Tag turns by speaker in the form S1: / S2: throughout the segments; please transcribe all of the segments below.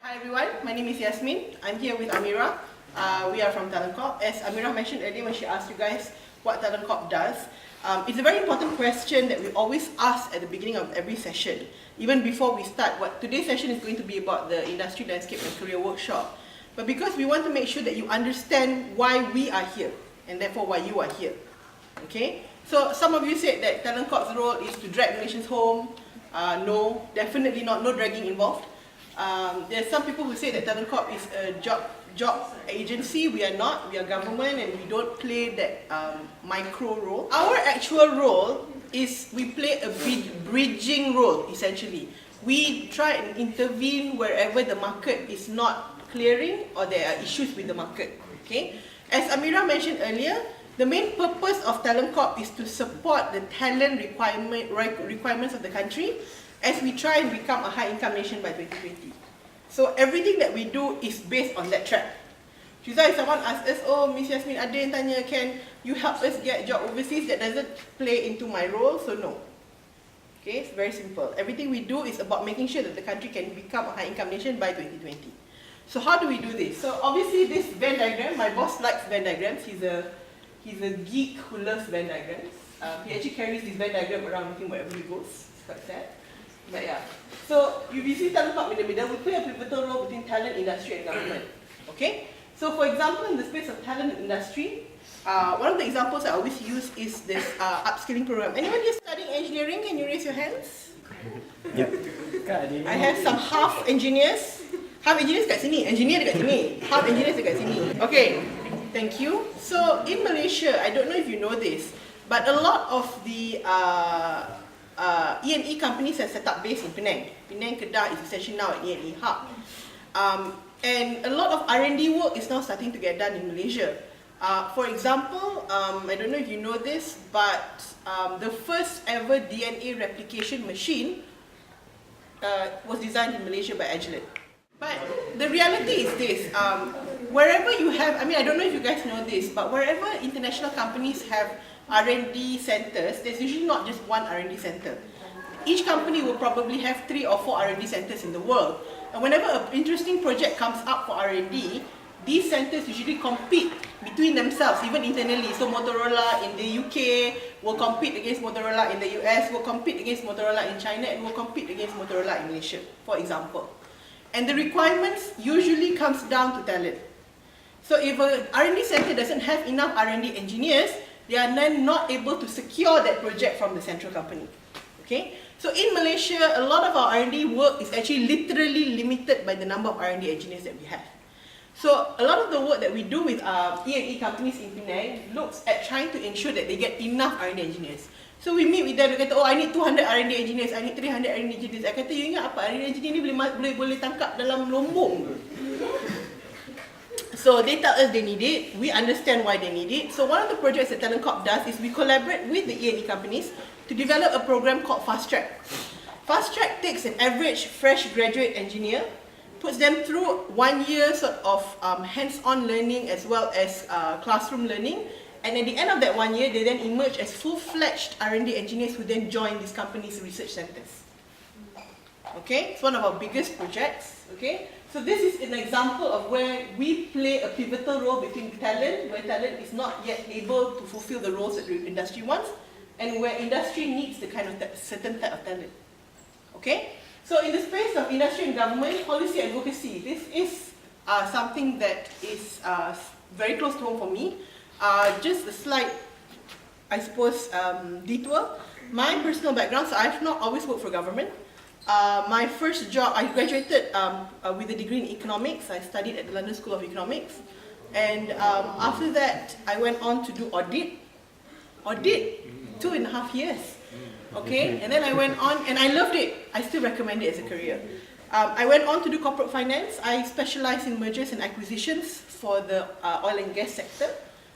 S1: Hi everyone, my name is Yasmin. I'm here with Amira. We are from TalentCorp. As Amira mentioned earlier when she asked you guys what TalentCorp does, it's a very important question that we always ask at the beginning of every session. Even before we start, today's session is going to be about the industry landscape and career workshop. But because we want to make sure that you understand why we are here and therefore why you are here. Okay? So some of you said that TalentCorp's role is to drag Malaysians home. No, definitely not. No dragging involved. There's some people who say that TalentCorp is a job agency. We are not. We are government and we don't play that micro role. Our actual role is we play a bridging role, essentially. We try and intervene wherever the market is not clearing or there are issues with the market. Okay? As Amira mentioned earlier, the main purpose of TalentCorp is to support the talent requirements of the country as we try and become a high-income nation by 2020. So everything that we do is based on that track. Shuza, if someone asks us, oh, Miss Yasmin, ada yang tanya, can you help us get job overseas? That doesn't play into my role, so no. Okay, it's very simple. Everything we do is about making sure that the country can become a high-income nation by 2020. So how do we do this? So obviously this Venn diagram, my boss likes Venn diagrams. He's a geek who loves Venn diagrams. He actually carries this Venn diagram around with him wherever he goes. It's quite sad. But yeah, so you see TalentCorp in the middle, we play a pivotal role between talent, industry and government. Okay? So for example, in the space of talent industry, one of the examples I always use is this upskilling program. Anyone here studying engineering? Can you raise your hands?
S2: Yeah.
S1: I have some half engineers. Half engineers kat sini, engineer dekat sini. Half engineers dekat sini. Okay, thank you. So in Malaysia, I don't know if you know this, but a lot of the E&E companies have set up base in Penang. Penang, Kedah is essentially now an E&E hub. And a lot of R&D work is now starting to get done in Malaysia. For example, I don't know if you know this, but the first ever DNA replication machine was designed in Malaysia by Agilent. But the reality is this, wherever you have, I don't know if you guys know this, but wherever international companies have R&D centers, there's usually not just one R&D center. Each company will probably have 3 or 4 R&D centers in the world. And whenever an interesting project comes up for R&D, these centers usually compete between themselves, even internally. So Motorola in the UK will compete against Motorola in the US, will compete against Motorola in China, and will compete against Motorola in Malaysia, for example. And the requirements usually comes down to talent. So if an R&D center doesn't have enough R&D engineers, they are then not able to secure that project from the central company. Okay? So in Malaysia, a lot of our R&D work is actually literally limited by the number of R&D engineers that we have. So a lot of the work that we do with E&E companies in Penang looks at trying to ensure that they get enough R&D engineers. So we meet with them, they kata, oh I need 200 R&D engineers, I need 300 R&D engineers. I kata, you ingat apa, R&D engineer ni boleh tangkap dalam lombong. So they tell us they need it, we understand why they need it. So one of the projects that TalentCorp does is we collaborate with the E&E companies to develop a program called Fast Track. Fast Track takes an average fresh graduate engineer, puts them through 1 year sort of hands-on learning as well as classroom learning. And at the end of that 1 year, they then emerge as full-fledged R&D engineers who then join these companies' research centers. Okay, it's one of our biggest projects. Okay, so this is an example of where we play a pivotal role between talent, where talent is not yet able to fulfill the roles that the industry wants, and where industry needs the kind of certain type of talent. Okay, so in the space of industry and government, policy advocacy, this is something that is very close to home for me. Just a slight, I suppose, detour. My personal background, so I've not always worked for government. My first job, I graduated with a degree in economics. I studied at the London School of Economics. And after that, I went on to do audit. Audit, 2.5 years. Okay, and then I went on, and I loved it. I still recommend it as a career. I went on to do corporate finance. I specialized in mergers and acquisitions for the oil and gas sector.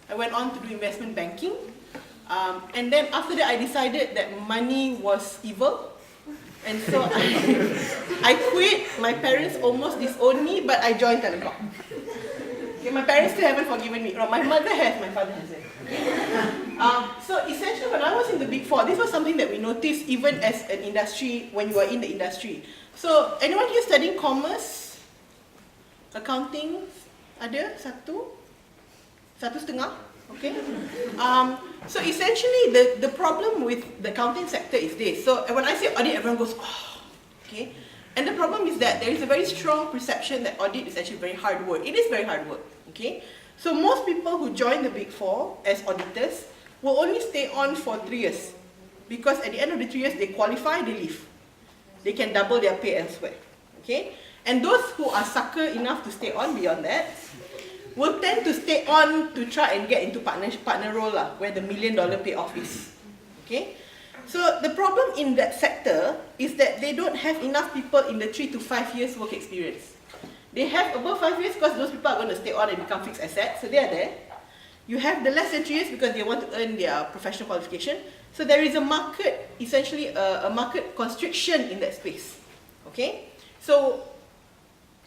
S1: I went on to do investment banking. And then after that, I decided that money was evil. And so I quit. My parents almost disowned me, but I joined TalentCorp. Okay, my parents still haven't forgiven me. My mother has, my father hasn't. So essentially, when I was in the Big Four, this was something that we noticed even as an industry, when you are in the industry. So anyone here studying commerce? Accounting ada satu setengah. Okay. So essentially, the problem with the accounting sector is this. So when I say audit, everyone goes, oh, okay. And the problem is that there is a very strong perception that audit is actually very hard work. It is very hard work. Okay. So most people who join the Big Four as auditors will only stay on for 3 years, because at the end of the 3 years they qualify, they leave. They can double their pay elsewhere. Okay. And those who are sucker enough to stay on beyond that will tend to stay on to try and get into partner role lah, where the $1 million payoff is. Okay, so the problem in that sector is that they don't have enough people in the 3 to 5 years work experience. They have above 5 years because those people are going to stay on and become fixed assets, so they are there. You have the less than 3 years because they want to earn their professional qualification. So there is a market, essentially a market constriction in that space. Okay, so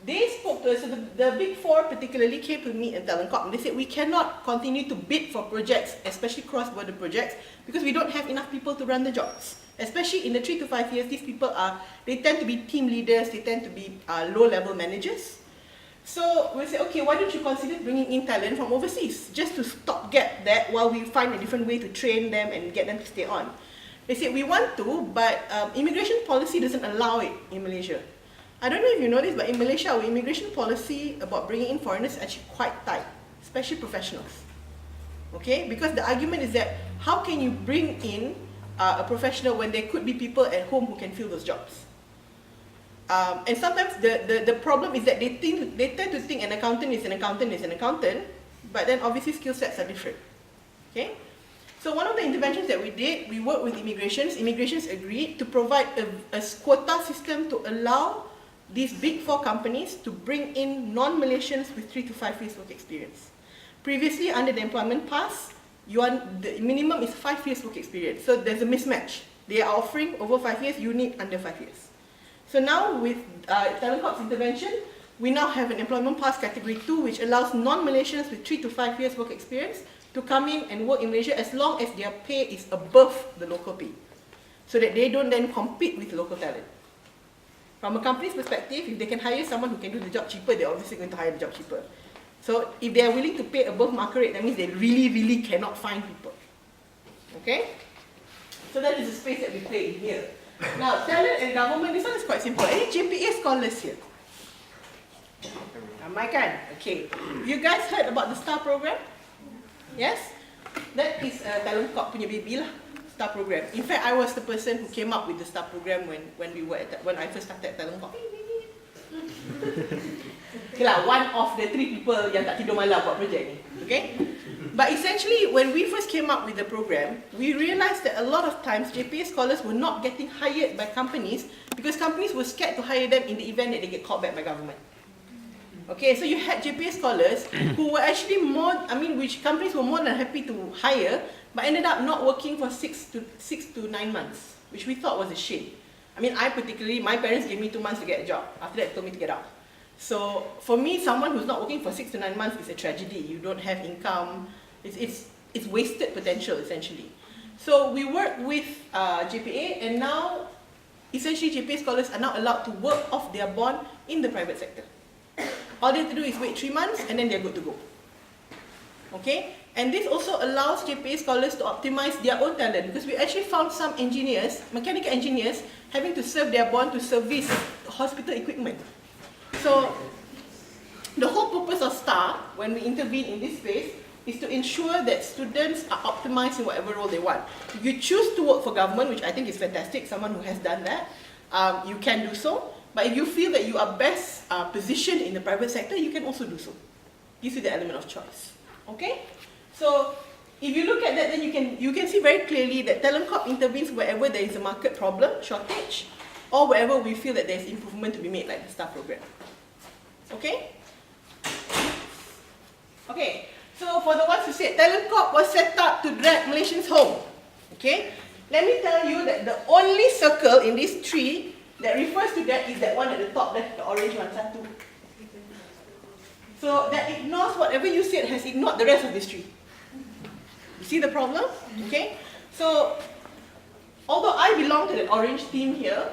S1: they spoke to us, so the Big Four particularly came to me and TalentCorp, and they said we cannot continue to bid for projects, especially cross-border projects, because we don't have enough people to run the jobs. Especially in the 3 to 5 years, these people they tend to be team leaders, they tend to be low-level managers. So we said, okay, why don't you consider bringing in talent from overseas, just to stopgap that while we find a different way to train them and get them to stay on. They said, we want to, but immigration policy doesn't allow it in Malaysia. I don't know if you know this, but in Malaysia, our immigration policy about bringing in foreigners is actually quite tight, especially professionals. Okay, because the argument is that how can you bring in a professional when there could be people at home who can fill those jobs? And sometimes the problem is that they tend to think an accountant is an accountant, but then obviously skill sets are different. Okay, so one of the interventions that we did, we worked with immigrations. Immigrations agreed to provide a quota system to allow these Big Four companies to bring in non-Malaysians with 3 to 5 years work experience. Previously, under the employment pass, the minimum is 5 years work experience. So there's a mismatch. They are offering over 5 years, you need under 5 years. So now with TalentCorp's intervention, we now have an employment pass category 2, which allows non-Malaysians with 3 to 5 years work experience to come in and work in Malaysia as long as their pay is above the local pay, so that they don't then compete with local talent. From a company's perspective, if they can hire someone who can do the job cheaper, they're obviously going to hire the job cheaper. So if they are willing to pay above market rate, that means they really cannot find people. Okay? So that is the space that we play in here. Now, talent and government, this one is quite simple. Any JPA scholars here? Ramai kan? Okay. You guys heard about the STAR program? Yes? That is TalentCorp punya baby lah. STAR program. In fact, I was the person who came up with the STAR program when I first started TalentCorp. Okay lah, one of the 3 people yang tak tidur malam buat projek ni. Okay? But essentially, when we first came up with the program, we realized that a lot of times JPA scholars were not getting hired by companies because companies were scared to hire them in the event that they get called back by government. Okay, so you had JPA scholars who were actually which companies were more than happy to hire, but ended up not working for 6 to 9 months, which we thought was a shame. I mean, my parents gave me 2 months to get a job. After that, they told me to get out. So for me, someone who's not working for 6 to 9 months is a tragedy. You don't have income. It's wasted potential, essentially. So we work with JPA, and now, essentially, JPA scholars are now allowed to work off their bond in the private sector. All they have to do is wait 3 months, and then they're good to go. Okay? And this also allows JPA scholars to optimize their own talent, because we actually found some engineers, mechanical engineers, having to serve their bond to service hospital equipment. So the whole purpose of STAR, when we intervene in this space, is to ensure that students are optimized in whatever role they want. If you choose to work for government, which I think is fantastic, someone who has done that, you can do so. But if you feel that you are best positioned in the private sector, you can also do so. Gives you the element of choice. Okay? So if you look at that, then you can see very clearly that TalentCorp intervenes wherever there is a market problem, shortage, or wherever we feel that there is improvement to be made, like the STAR program. Okay? Okay. So for the ones who said TalentCorp was set up to drag Malaysians home, okay? Let me tell you that the only circle in this tree that refers to that is that one at the top there, the orange one, satu. So that ignores whatever you said, has ignored the rest of this tree. You see the problem? Okay? So, although I belong to the orange team here,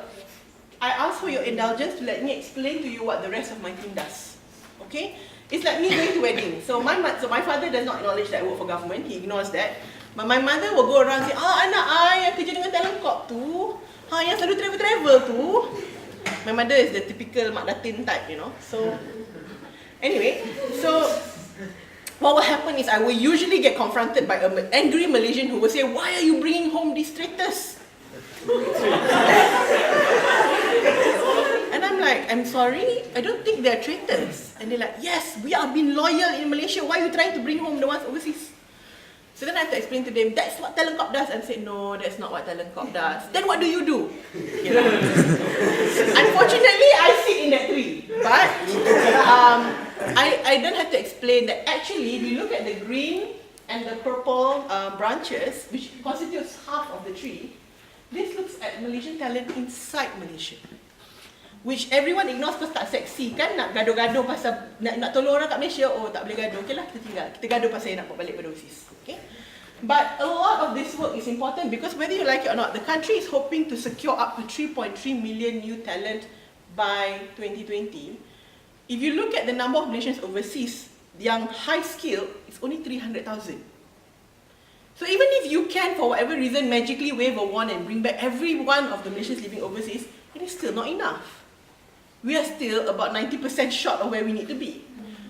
S1: I ask for your indulgence to let me explain to you what the rest of my team does. Okay? It's like me going to wedding. So my father does not acknowledge that I work for government. He ignores that. But my mother will go around and say, anak I yang kerja dengan TalentCorp tu, yang selalu travel tu. My mother is the typical Mak Datin type, you know. So, anyway, what will happen is I will usually get confronted by an angry Malaysian who will say, why are you bringing home these traitors? And I'm like, I'm sorry, I don't think they're traitors. And they're like, yes, we are being loyal in Malaysia. Why are you trying to bring home the ones overseas? So then I have to explain to them, that's what TalentCorp does. And say, no, that's not what TalentCorp does. Then what do? You know? Unfortunately, I sit in that tree. But I don't have to explain that actually, if you look at the green and the purple branches, which constitutes half of the tree, this looks at Malaysian talent inside Malaysia. Which everyone ignores because tak seksi kan, nak gaduh-gaduh pasal nak tolong orang kat Malaysia, oh tak boleh gaduh, okay lah kita tinggal. Kita gaduh pasal nak bawa balik pada overseas. Okay? But a lot of this work is important because whether you like it or not, the country is hoping to secure up to 3.3 million new talent by 2020. If you look at the number of Malaysians overseas, yang high skill, it's only 300,000. So even if you can, for whatever reason, magically wave a wand and bring back every one of the Malaysians living overseas, it is still not enough. We are still about 90% short of where we need to be.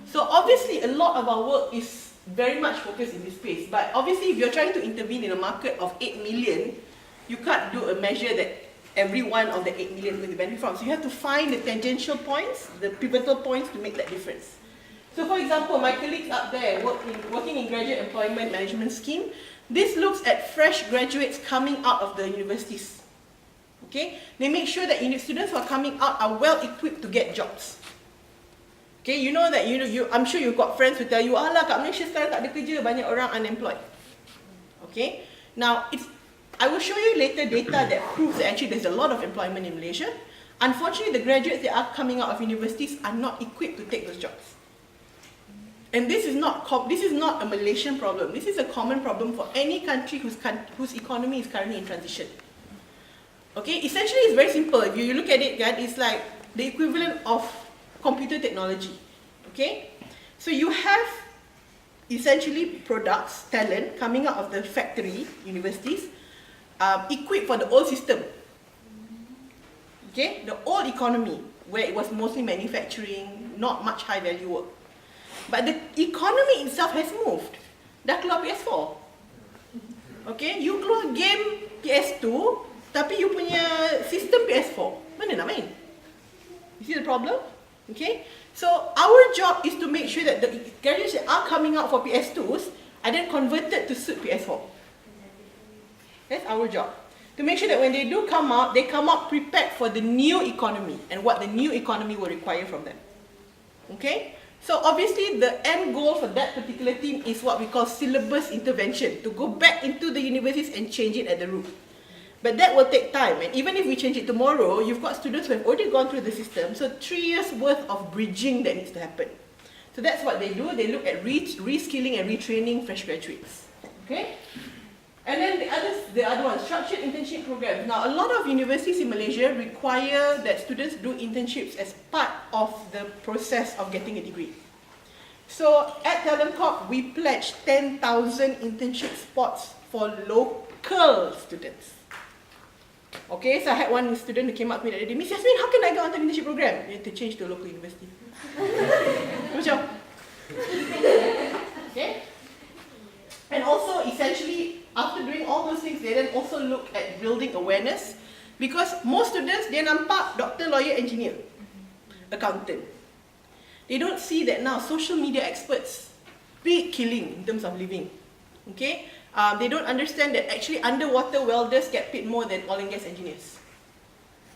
S1: So obviously, a lot of our work is very much focused in this space. But obviously, if you're trying to intervene in a market of 8 million, you can't do a measure that every one of the 8 million is going to benefit from. So you have to find the tangential points, the pivotal points to make that difference. So for example, my colleagues up there working in graduate employment management scheme, this looks at fresh graduates coming out of the universities. Okay, they make sure that students who are coming out are well equipped to get jobs. Okay, you know that I'm sure you've got friends who tell you, alah kat Malaysia sekarang tak ada kerja, banyak orang unemployed. Okay, now I will show you later data that proves that actually there's a lot of employment in Malaysia. Unfortunately, the graduates that are coming out of universities are not equipped to take those jobs. And this is not a Malaysian problem. This is a common problem for any country whose economy is currently in transition. Okay, essentially it's very simple. If you look at it, it's like the equivalent of computer technology. Okay, so you have essentially products, talent coming out of the factory, universities, equipped for the old system. Okay, the old economy where it was mostly manufacturing, not much high value work. But the economy itself has moved. Dah keluar PS4. Okay, you keluar game PS2, tapi you punya sistem PS4, mana nak main? You see the problem? Okay, so our job is to make sure that the graduates that are coming out for PS2s are then converted to suit PS4. That's our job. To make sure that when they do come out, they come out prepared for the new economy and what the new economy will require from them. Okay? So obviously the end goal for that particular team is what we call syllabus intervention, to go back into the universities and change it at the root. But that will take time, and even if we change it tomorrow, you've got students who have already gone through the system, so 3 years worth of bridging that needs to happen. So that's what they do. They look at reskilling and retraining fresh graduates. Okay? And then the other one, structured internship programs. Now, a lot of universities in Malaysia require that students do internships as part of the process of getting a degree. So at TalentCorp, we pledged 10,000 internship spots for local students. Okay, so I had one student who came up to me that day, Miss Yasmin, how can I get onto the internship program? You have to change to a local university. Macam? Okay? And also, essentially, after doing all those things, they then also look at building awareness, because most students, dia nampak doctor, lawyer, engineer, accountant. They don't see that now social media experts, big killing in terms of living. Okay? They don't understand that actually underwater welders get paid more than oil and gas engineers.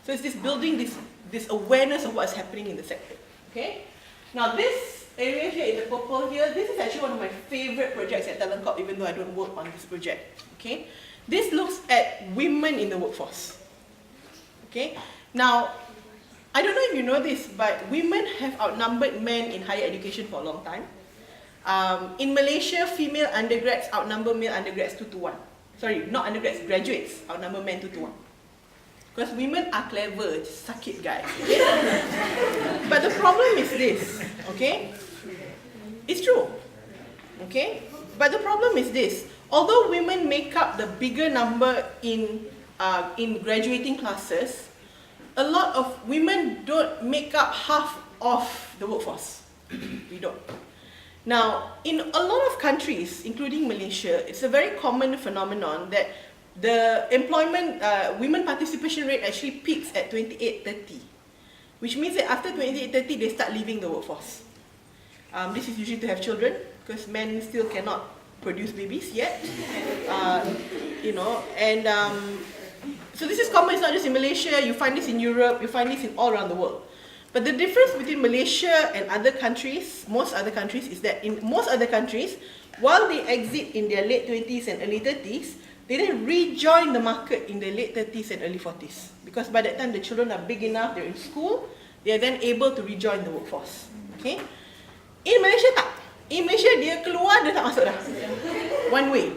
S1: So it's this building this awareness of what's happening in the sector. Okay? Now this area here in the purple here, this is actually one of my favorite projects at TalentCorp, even though I don't work on this project. Okay? This looks at women in the workforce. Okay? Now, I don't know if you know this, but women have outnumbered men in higher education for a long time. In Malaysia, female undergrads outnumber male undergrads 2 to 1. Sorry, not undergrads, graduates outnumber men 2 to 1. Because women are clever, just suck it, guys. Okay? But the problem is this, okay? It's true, okay? But the problem is this. Although women make up the bigger number in graduating classes, a lot of women don't make up half of the workforce. We don't. Now, in a lot of countries, including Malaysia, it's a very common phenomenon that the employment, women participation rate actually peaks at 28-30, which means that after 28-30, they start leaving the workforce. This is usually to have children, because men still cannot produce babies yet, you know, and so this is common. It's not just in Malaysia. You find this in Europe. You find this in all around the world. But the difference between Malaysia and other countries, most other countries, is that in most other countries, while they exit in their late 20s and early 30s, they then rejoin the market in their late 30s and early 40s. Because by that time, the children are big enough, they're in school, they are then able to rejoin the workforce. Okay? In Malaysia, tak. In Malaysia, dia keluar, dia tak masuk dah. One way.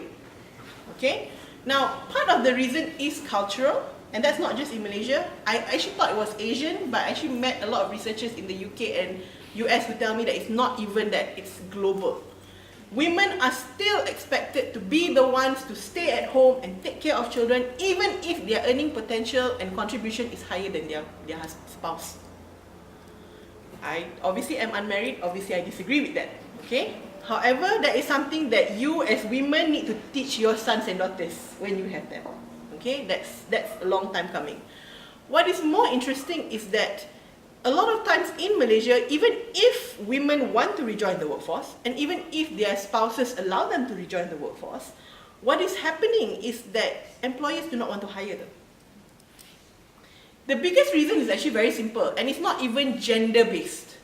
S1: Okay? Now, part of the reason is cultural, and that's not just in Malaysia. I actually thought it was Asian, but I actually met a lot of researchers in the UK and US who tell me that it's not even that, it's global. Women are still expected to be the ones to stay at home and take care of children, even if their earning potential and contribution is higher than their spouse. I obviously am unmarried, obviously I disagree with that, okay? However, that is something that you as women need to teach your sons and daughters when you have them, okay? That's a long time coming. What is more interesting is that a lot of times in Malaysia, even if women want to rejoin the workforce, and even if their spouses allow them to rejoin the workforce, what is happening is that employers do not want to hire them. The biggest reason is actually very simple, and it's not even gender-based.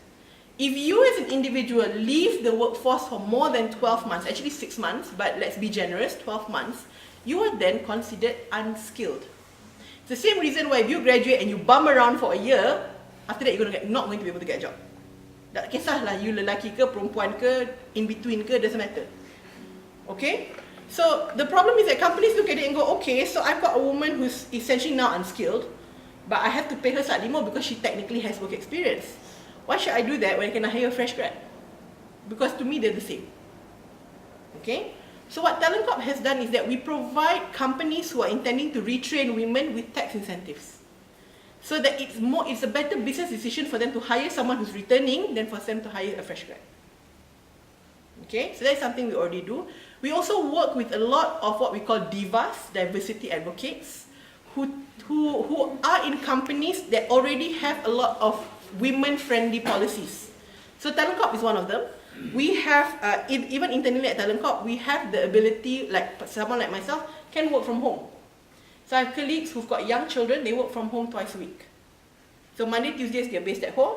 S1: If you as an individual leave the workforce for more than 12 months, actually 6 months, but let's be generous, 12 months, you are then considered unskilled. It's the same reason why if you graduate and you bum around for a year, after that, you're not going to be able to get a job. Tak kisahlah you lelaki ke, perempuan ke, in between ke, doesn't matter. Okay? So, the problem is that companies look at it and go, okay, so I've got a woman who's essentially now unskilled, but I have to pay her slightly more because she technically has work experience. Why should I do that when I can hire a fresh grad? Because to me, they're the same. Okay? So what TalentCorp has done is that we provide companies who are intending to retrain women with tax incentives. So that it's a better business decision for them to hire someone who's returning than for them to hire a fresh grad. Okay, so that's something we already do. We also work with a lot of what we call divas, diversity advocates, who are in companies that already have a lot of women-friendly policies. So TalentCorp is one of them. We have, even internally at TalentCorp, we have the ability, like someone like myself, can work from home. So I have colleagues who've got young children, they work from home twice a week. So Monday, Tuesdays, they're based at home.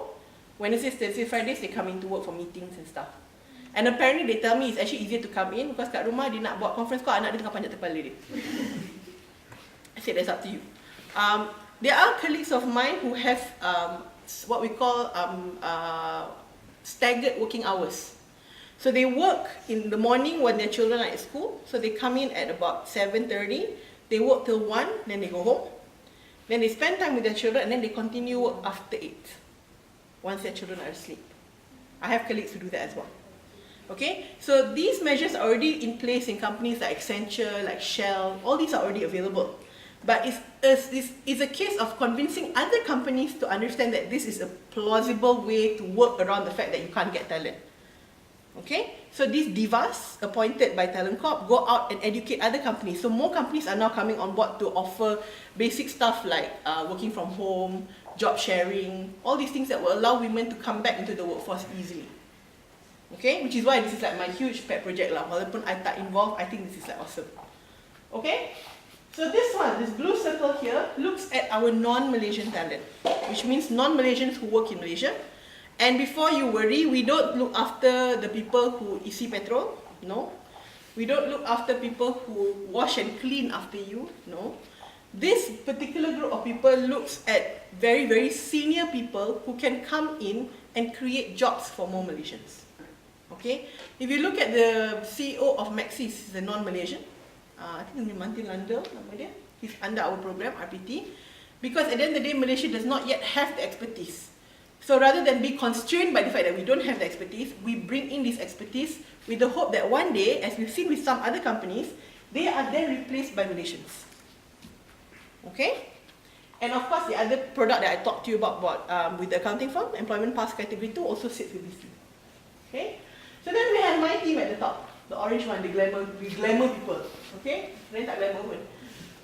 S1: Wednesdays, Thursdays, Fridays, they come in to work for meetings and stuff. And apparently they tell me it's actually easier to come in because kat rumah dia nak buat conference call, anak dia tengah panjat kepala dia. I said that's up to you. There are colleagues of mine who have what we call staggered working hours. So they work in the morning when their children are at school. So they come in at about 7:30. They work till 1, then they go home. Then they spend time with their children, and then they continue work after 8, once their children are asleep. I have colleagues who do that as well. Okay, so these measures are already in place in companies like Accenture, like Shell. All these are already available. But it's a case of convincing other companies to understand that this is a plausible way to work around the fact that you can't get talent. Okay, so these divas appointed by TalentCorp go out and educate other companies. So more companies are now coming on board to offer basic stuff like working from home, job sharing, all these things that will allow women to come back into the workforce easily. Okay, which is why this is like my huge pet project lah. Walaupun I tak involved, I think this is like awesome. Okay, so this one, this blue circle here, looks at our non-Malaysian talent, which means non-Malaysians who work in Malaysia. And before you worry, we don't look after the people who isi petrol, no. We don't look after people who wash and clean after you, no. This particular group of people looks at very, very senior people who can come in and create jobs for more Malaysians. Okay, if you look at the CEO of Maxis, he's a non-Malaysian. I think Mantin Landel, nama dia. He's under our program, RPT. Because at the end of the day, Malaysia does not yet have the expertise. So rather than be constrained by the fact that we don't have the expertise, we bring in this expertise with the hope that one day, as we've seen with some other companies, they are then replaced by Malaysians. Okay? And of course, the other product that I talked to you about with the accounting firm, Employment Pass Category 2, also sits with this team. Okay? So then we have my team at the top, the orange one, the glamour people. Okay? Then tak glamour pun.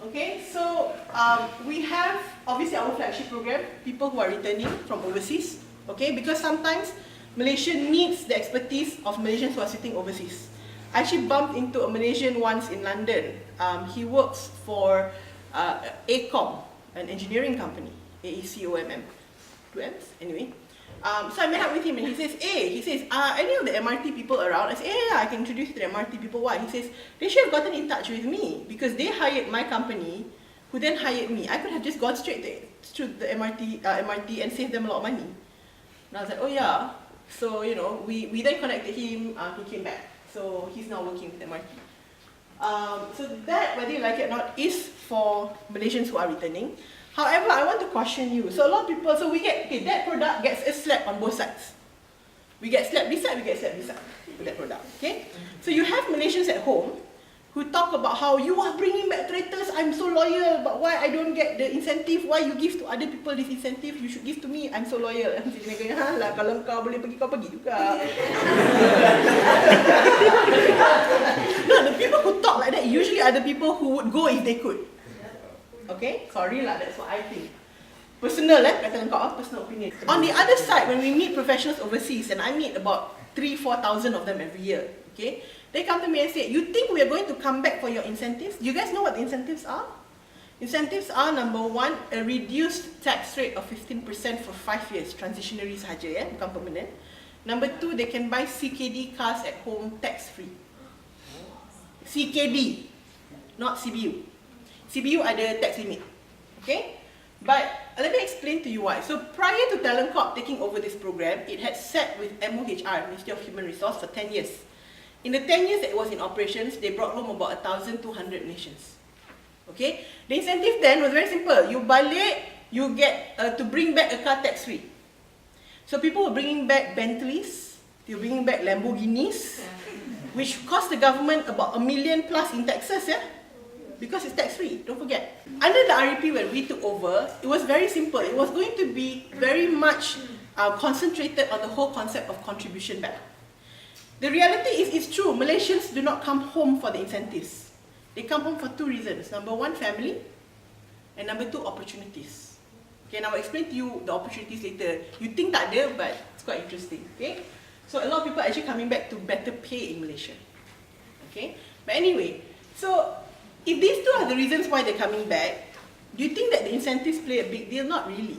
S1: Okay, so we have obviously our flagship program, people who are returning from overseas. Okay, because sometimes Malaysia needs the expertise of Malaysians who are sitting overseas. I actually bumped into a Malaysian once in London. He works for ACOM, an engineering company, AECOMM, 2 M's, anyway. So I met up with him and he says, any of the MRT people around? I said, yeah, I can introduce you to the MRT people. Why? He says, they should have gotten in touch with me because they hired my company, who then hired me. I could have just gone straight to the MRT and saved them a lot of money. And I was like, oh yeah. So, you know, we then connected him, he came back. So he's now working with MRT. So that, whether you like it or not, is for Malaysians who are returning. However, I want to caution you. So a lot of people, so we get, that product gets a slap on both sides. We get slapped this side, we get slapped this side for that product, okay? So you have Malaysians at home who talk about how you are bringing back traitors, I'm so loyal, but why I don't get the incentive, why you give to other people this incentive, you should give to me, I'm so loyal. I'm thinking, lah, kalau kau boleh pergi, kau pergi juga. No, the people who talk like that usually are the people who would go if they could. Okay, sorry lah, that's what I think. Personal kata kau, personal opinion. On the other side, when we meet professionals overseas, and I meet about 3,000-4,000 of them every year, okay, they come to me and say, you think we are going to come back for your incentives? Do you guys know what the incentives are? Incentives are, number one, a reduced tax rate of 15% for 5 years, transitionary sahaja, bukan permanent. Number two, they can buy CKD cars at home tax-free. CKD, not CBU. CBU ada tax limit, okay? But let me explain to you why. So prior to TalentCorp taking over this program, it had sat with MOHR, Ministry of Human Resource, for 10 years. In the 10 years that it was in operations, they brought home about 1,200 Malaysians. Okay? The incentive then was very simple. You balik, you get to bring back a car tax-free. So people were bringing back Bentleys, they were bringing back Lamborghinis, which cost the government about $1 million plus in taxes, because it's tax-free, don't forget. Under the REP when we took over, it was very simple. It was going to be very much concentrated on the whole concept of contribution back. The reality is, it's true, Malaysians do not come home for the incentives. They come home for two reasons. Number one, family, and number two, opportunities. Okay, now I'll explain to you the opportunities later. You think tak ada, but it's quite interesting, okay? So a lot of people are actually coming back to better pay in Malaysia, okay? But anyway, so if these two are the reasons why they're coming back, do you think that the incentives play a big deal? Not really.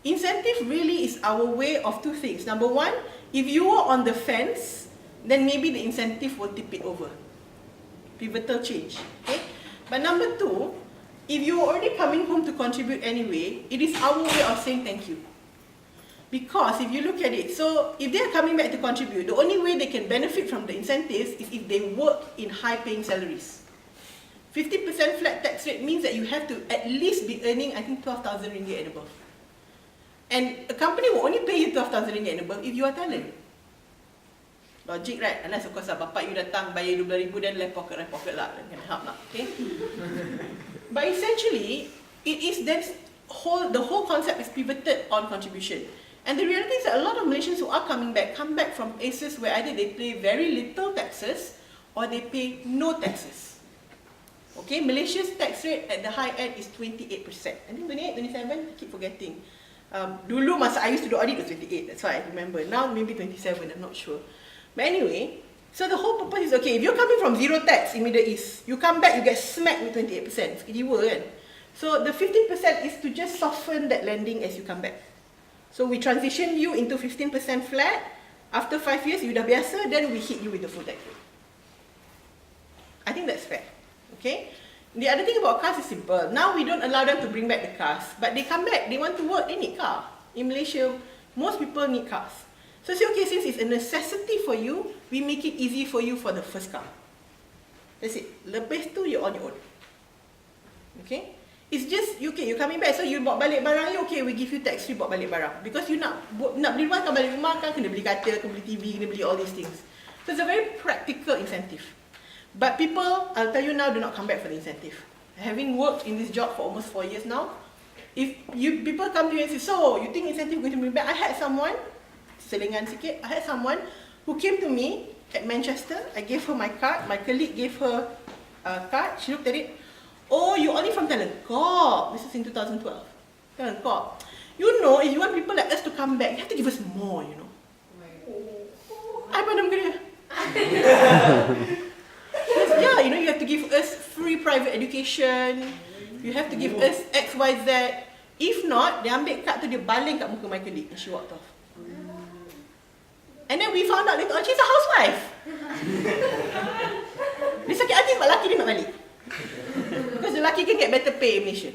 S1: Incentive really is our way of two things. Number one, if you are on the fence, then maybe the incentive will tip it over. Pivotal change. Okay? But number two, if you are already coming home to contribute anyway, it is our way of saying thank you. Because if you look at it, so if they are coming back to contribute, the only way they can benefit from the incentives is if they work in high-paying salaries. 50% flat tax rate means that you have to at least be earning, I think, 12,000 ringgit and above. And a company will only pay you 12,000 ringgit and above if you are talent. Logic, right? Unless, of course, bapak you datang bayar 12,000 then left pocket lah. That can help lah, okay? But essentially, it is then the whole concept is pivoted on contribution. And the reality is that a lot of Malaysians who are coming back come back from places where either they pay very little taxes or they pay no taxes. Okay, Malaysia's tax rate at the high end is 28%. I think 28, 27, I keep forgetting. Dulu masa I used to do audit, it was 28, that's why I remember. Now maybe 27, I'm not sure. But anyway, so the whole purpose is, okay, if you're coming from zero tax in Middle East, you come back, you get smacked with 28%. Jiwa kan? So the 15% is to just soften that landing as you come back. So we transition you into 15% flat. After 5 years, you dah biasa, then we hit you with the full tax rate. I think that's fair. Okay? The other thing about cars is simple. Now we don't allow them to bring back the cars, but they come back, they want to work, they need car. In Malaysia, most people need cars. So say, okay, since it's a necessity for you, we make it easy for you for the first car. That's it. Lepas tu, you're on your own. Okay? It's just, okay, you coming back, so you bawa balik barang you, okay, we give you tax free bawa balik barang. Because you nak beli rumah, kan balik rumah kan, kena beli katil, kena beli TV, kena beli all these things. So it's a very practical incentive. But people, I'll tell you now, do not come back for the incentive. Having worked in this job for almost 4 years now, if people come to you and say, so, you think incentive going to bring back? I had someone, selingan sikit, I had someone who came to me at Manchester. I gave her my card, my colleague gave her a card, she looked at it. Oh, you're only from TalentCorp. This is in 2012. TalentCorp. You know, if you want people like us to come back, you have to give us more, you know. I pandang dia. Yeah, you know, you have to give us free private education. You have to give us X, Y, Z. If not, dia ambil kad tu, dia baling kat muka my colleague and she walked off. And then we found out later on, she's a housewife. Dia sakit hati sebab laki dia nak balik. Because the laki can get better pay in Malaysia.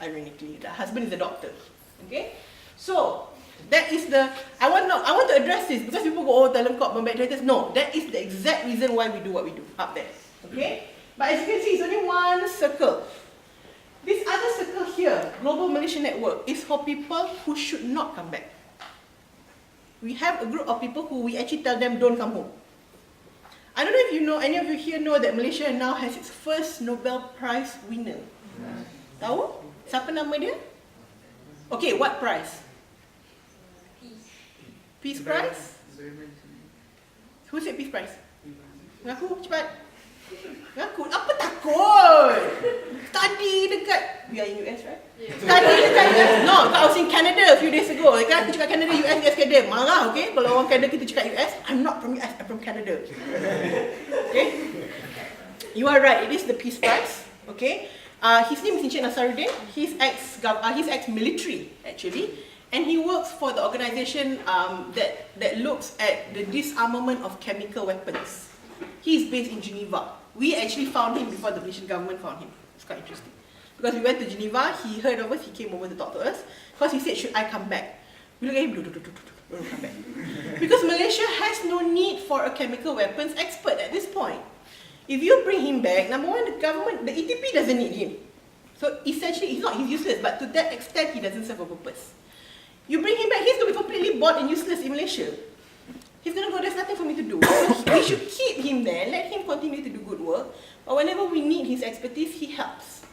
S1: Ironically, the husband is a doctor. Okay? So, that is the, I want to address this because people go, oh, TalentCorp back directors. No, that is the exact reason why we do what we do up there. Okay? But as you can see, it's only one circle. This other circle here, Global Malaysia Network, is for people who should not come back. We have a group of people who we actually tell them, don't come home. I don't know if you know, any of you here know that Malaysia now has its first Nobel Prize winner. Tahu? Siapa nama dia? Okay, what prize? Peace Prize? Who said Peace Prize? Ngaku, cepat. Ngaku, apa takut? Study dekat, we are in US, right? Yeah. Study dekat US. No, I was in Canada a few days ago. Kan aku cakap Canada, US, Canada. Marah, okay? Kalau orang Canada kita cakap US, I'm not from US, I'm from Canada. Okay? You are right, it is the Peace Prize. Okay? His name is Encik Nasaruddin. He's ex-military, actually. And he works for the organisation that looks at the disarmament of chemical weapons. He's based in Geneva. We actually found him before the Malaysian government found him. It's quite interesting. Because we went to Geneva, he heard of us, he came over to talk to us. Because he said, should I come back? We look at him, don't come back. Because Malaysia has no need for a chemical weapons expert at this point. If you bring him back, number one, the government, the ETP doesn't need him. So essentially, he's useless, but to that extent, he doesn't serve a purpose. You bring him back, he's going to be completely bored and useless in Malaysia. He's going to go, there's nothing for me to do. So we should keep him there, let him continue to do good work. But whenever we need his expertise, he helps.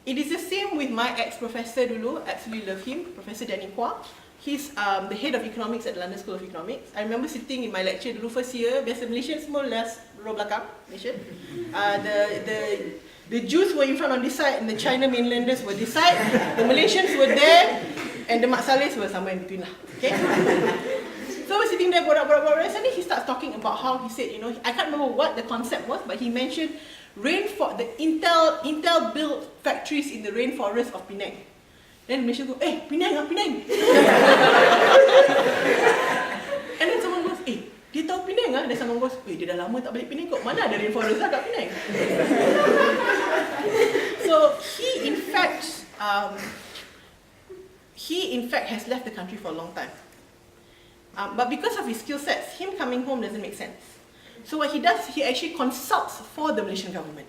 S1: It is the same with my ex-professor dulu, absolutely love him, Professor Danny Kwa. He's the head of economics at the London School of Economics. I remember sitting in my lecture dulu first year, biasa Malaysian semua last row belakang, Malaysian. The Jews were in front on this side and the China mainlanders were this side. The Malaysians were there and the Mak Salehs were somewhere in between lah. Okay? So we're sitting there, suddenly he starts talking about how he said, you know, I can't remember what the concept was, but he mentioned the Intel built factories in the rainforest of Penang. Then Malaysia go, Penang. And then someone goes, dia tahu Penang ah? Then someone goes, dia dah lama tak balik Penang kok, mana ada rainforest lah kat Penang. So he in fact has left the country for a long time. But because of his skill sets, him coming home doesn't make sense. So what he does, he actually consults for the Malaysian government.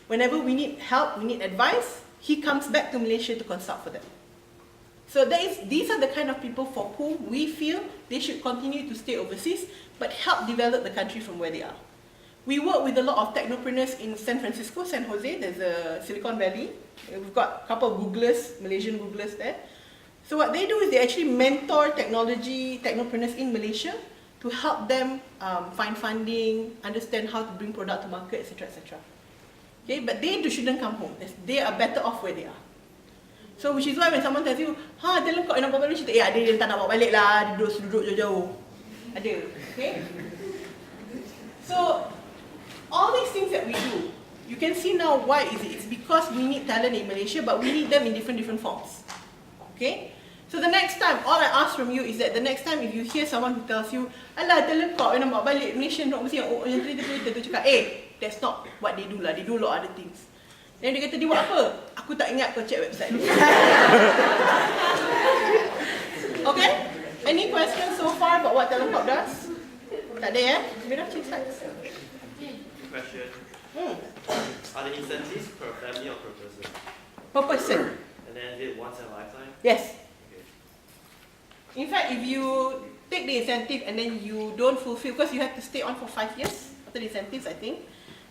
S1: Whenever we need help, we need advice, he comes back to Malaysia to consult for them. So these are the kind of people for whom we feel they should continue to stay overseas, but help develop the country from where they are. We work with a lot of technopreneurs in San Francisco, San Jose, there's a Silicon Valley. We've got a couple of Googlers, Malaysian Googlers there. So what they do is they actually mentor technopreneurs in Malaysia to help them find funding, understand how to bring product to market, etc., etc. Okay, but they shouldn't come home. They are better off where they are. So which is why when someone tells you, TalentCorp nak bawa balik, cerita, ada yang tak nak bawa balik lah, duduk jauh-jauh. Ada, okay? So all these things that we do, you can see now why is it. It's because we need talent in Malaysia, but we need them in different forms. Okay? So the next time, all I ask from you is that the next time if you hear someone who tells you, alah, TalentCorp nak bawa balik Malaysia, nak mesti yang cerita tu cakap, that's not what they do lah, they do a lot of other things. Then dia kata, dia buat apa? Aku tak ingat, kau check website dulu. Okay? Any questions so far about what TalentCorp does? Tak ada ya? Mira, check slides.
S2: Question. Are the incentives per family or per person?
S1: per person.
S2: And then is it once in a lifetime?
S1: Yes.
S2: Okay.
S1: In fact, if you take the incentive and then you don't fulfill, because you have to stay on for 5 years after the incentives, I think.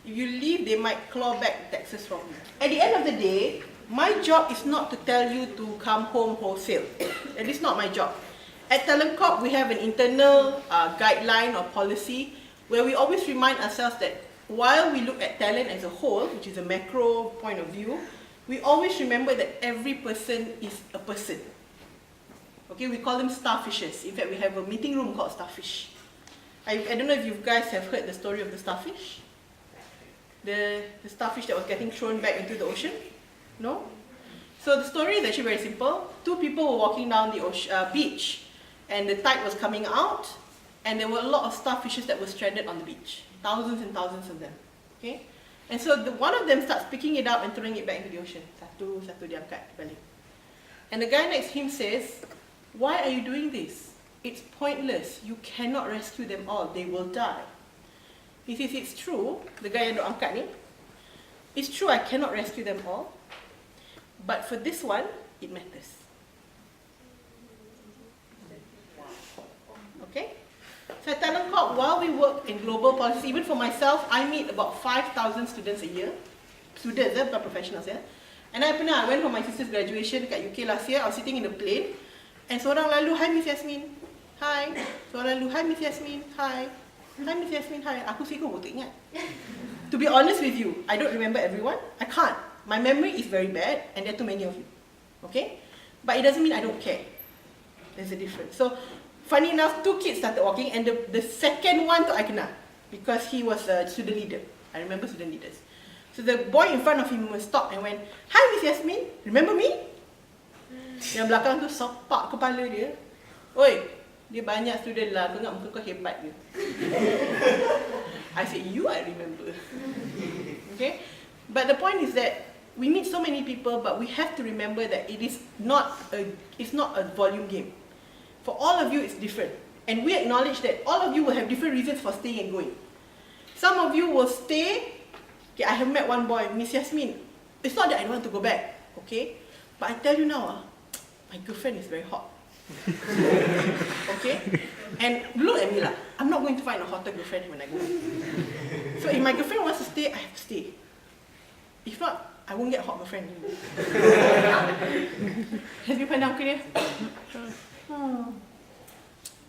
S1: If you leave, they might claw back taxes from you. At the end of the day, my job is not to tell you to come home wholesale. That is not my job. At TalentCorp, we have an internal guideline or policy where we always remind ourselves that while we look at talent as a whole, which is a macro point of view, we always remember that every person is a person. Okay, we call them starfishes. In fact, we have a meeting room called Starfish. I don't know if you guys have heard the story of the starfish. The starfish that was getting thrown back into the ocean. No? So the story is actually very simple. 2 people were walking down the beach, and the tide was coming out, and there were a lot of starfishes that were stranded on the beach. Thousands and thousands of them. Okay? And so one of them starts picking it up and throwing it back into the ocean. Satu dia angkat balik. And the guy next to him says, "Why are you doing this? It's pointless. You cannot rescue them all. They will die." He says, "It's true." The guy yang duk angkat ni, "It's true, I cannot rescue them all. But for this one, it matters." Okay? So at TalentCorp, while we work in global policy, even for myself, I meet about 5,000 students a year. Students, bukan professionals. And I went for my sister's graduation kat UK last year. I was sitting in a plane, and seorang lalu, "Hi Miss Yasmin." "Hi." Seorang lalu, "Hi Miss Yasmin." "Hi." "Hi Miss Yasmin." "Hi." Aku sibuk, aku tak ingat. To be honest with you, I don't remember everyone. I can't. My memory is very bad, and there are too many of you. Okay? But it doesn't mean I don't care. There's a difference. So, funny enough, 2 kids started walking, and the second one tu I kenal, because he was a student leader. I remember student leaders. So the boy in front of him stopped and went, "Hi Miss Yasmin, remember me?" Yang belakang tu sepak kepala dia. "Oi, dia banyak student lah, kau ingat muka kau hebat ke?" I said, "You I remember." Okay? But the point is that we meet so many people, but we have to remember that it's not a volume game. For all of you, it's different. And we acknowledge that all of you will have different reasons for staying and going. Some of you will stay. Okay, I have met one boy, "Miss Yasmin, it's not that I don't want to go back, okay? But I tell you now, my girlfriend is very hot." Okay? And look at me lah. I'm not going to find a hotter girlfriend when I go. So if my girlfriend wants to stay, I have to stay. If not, I won't get a hot girlfriend. Have you pandang ke dia?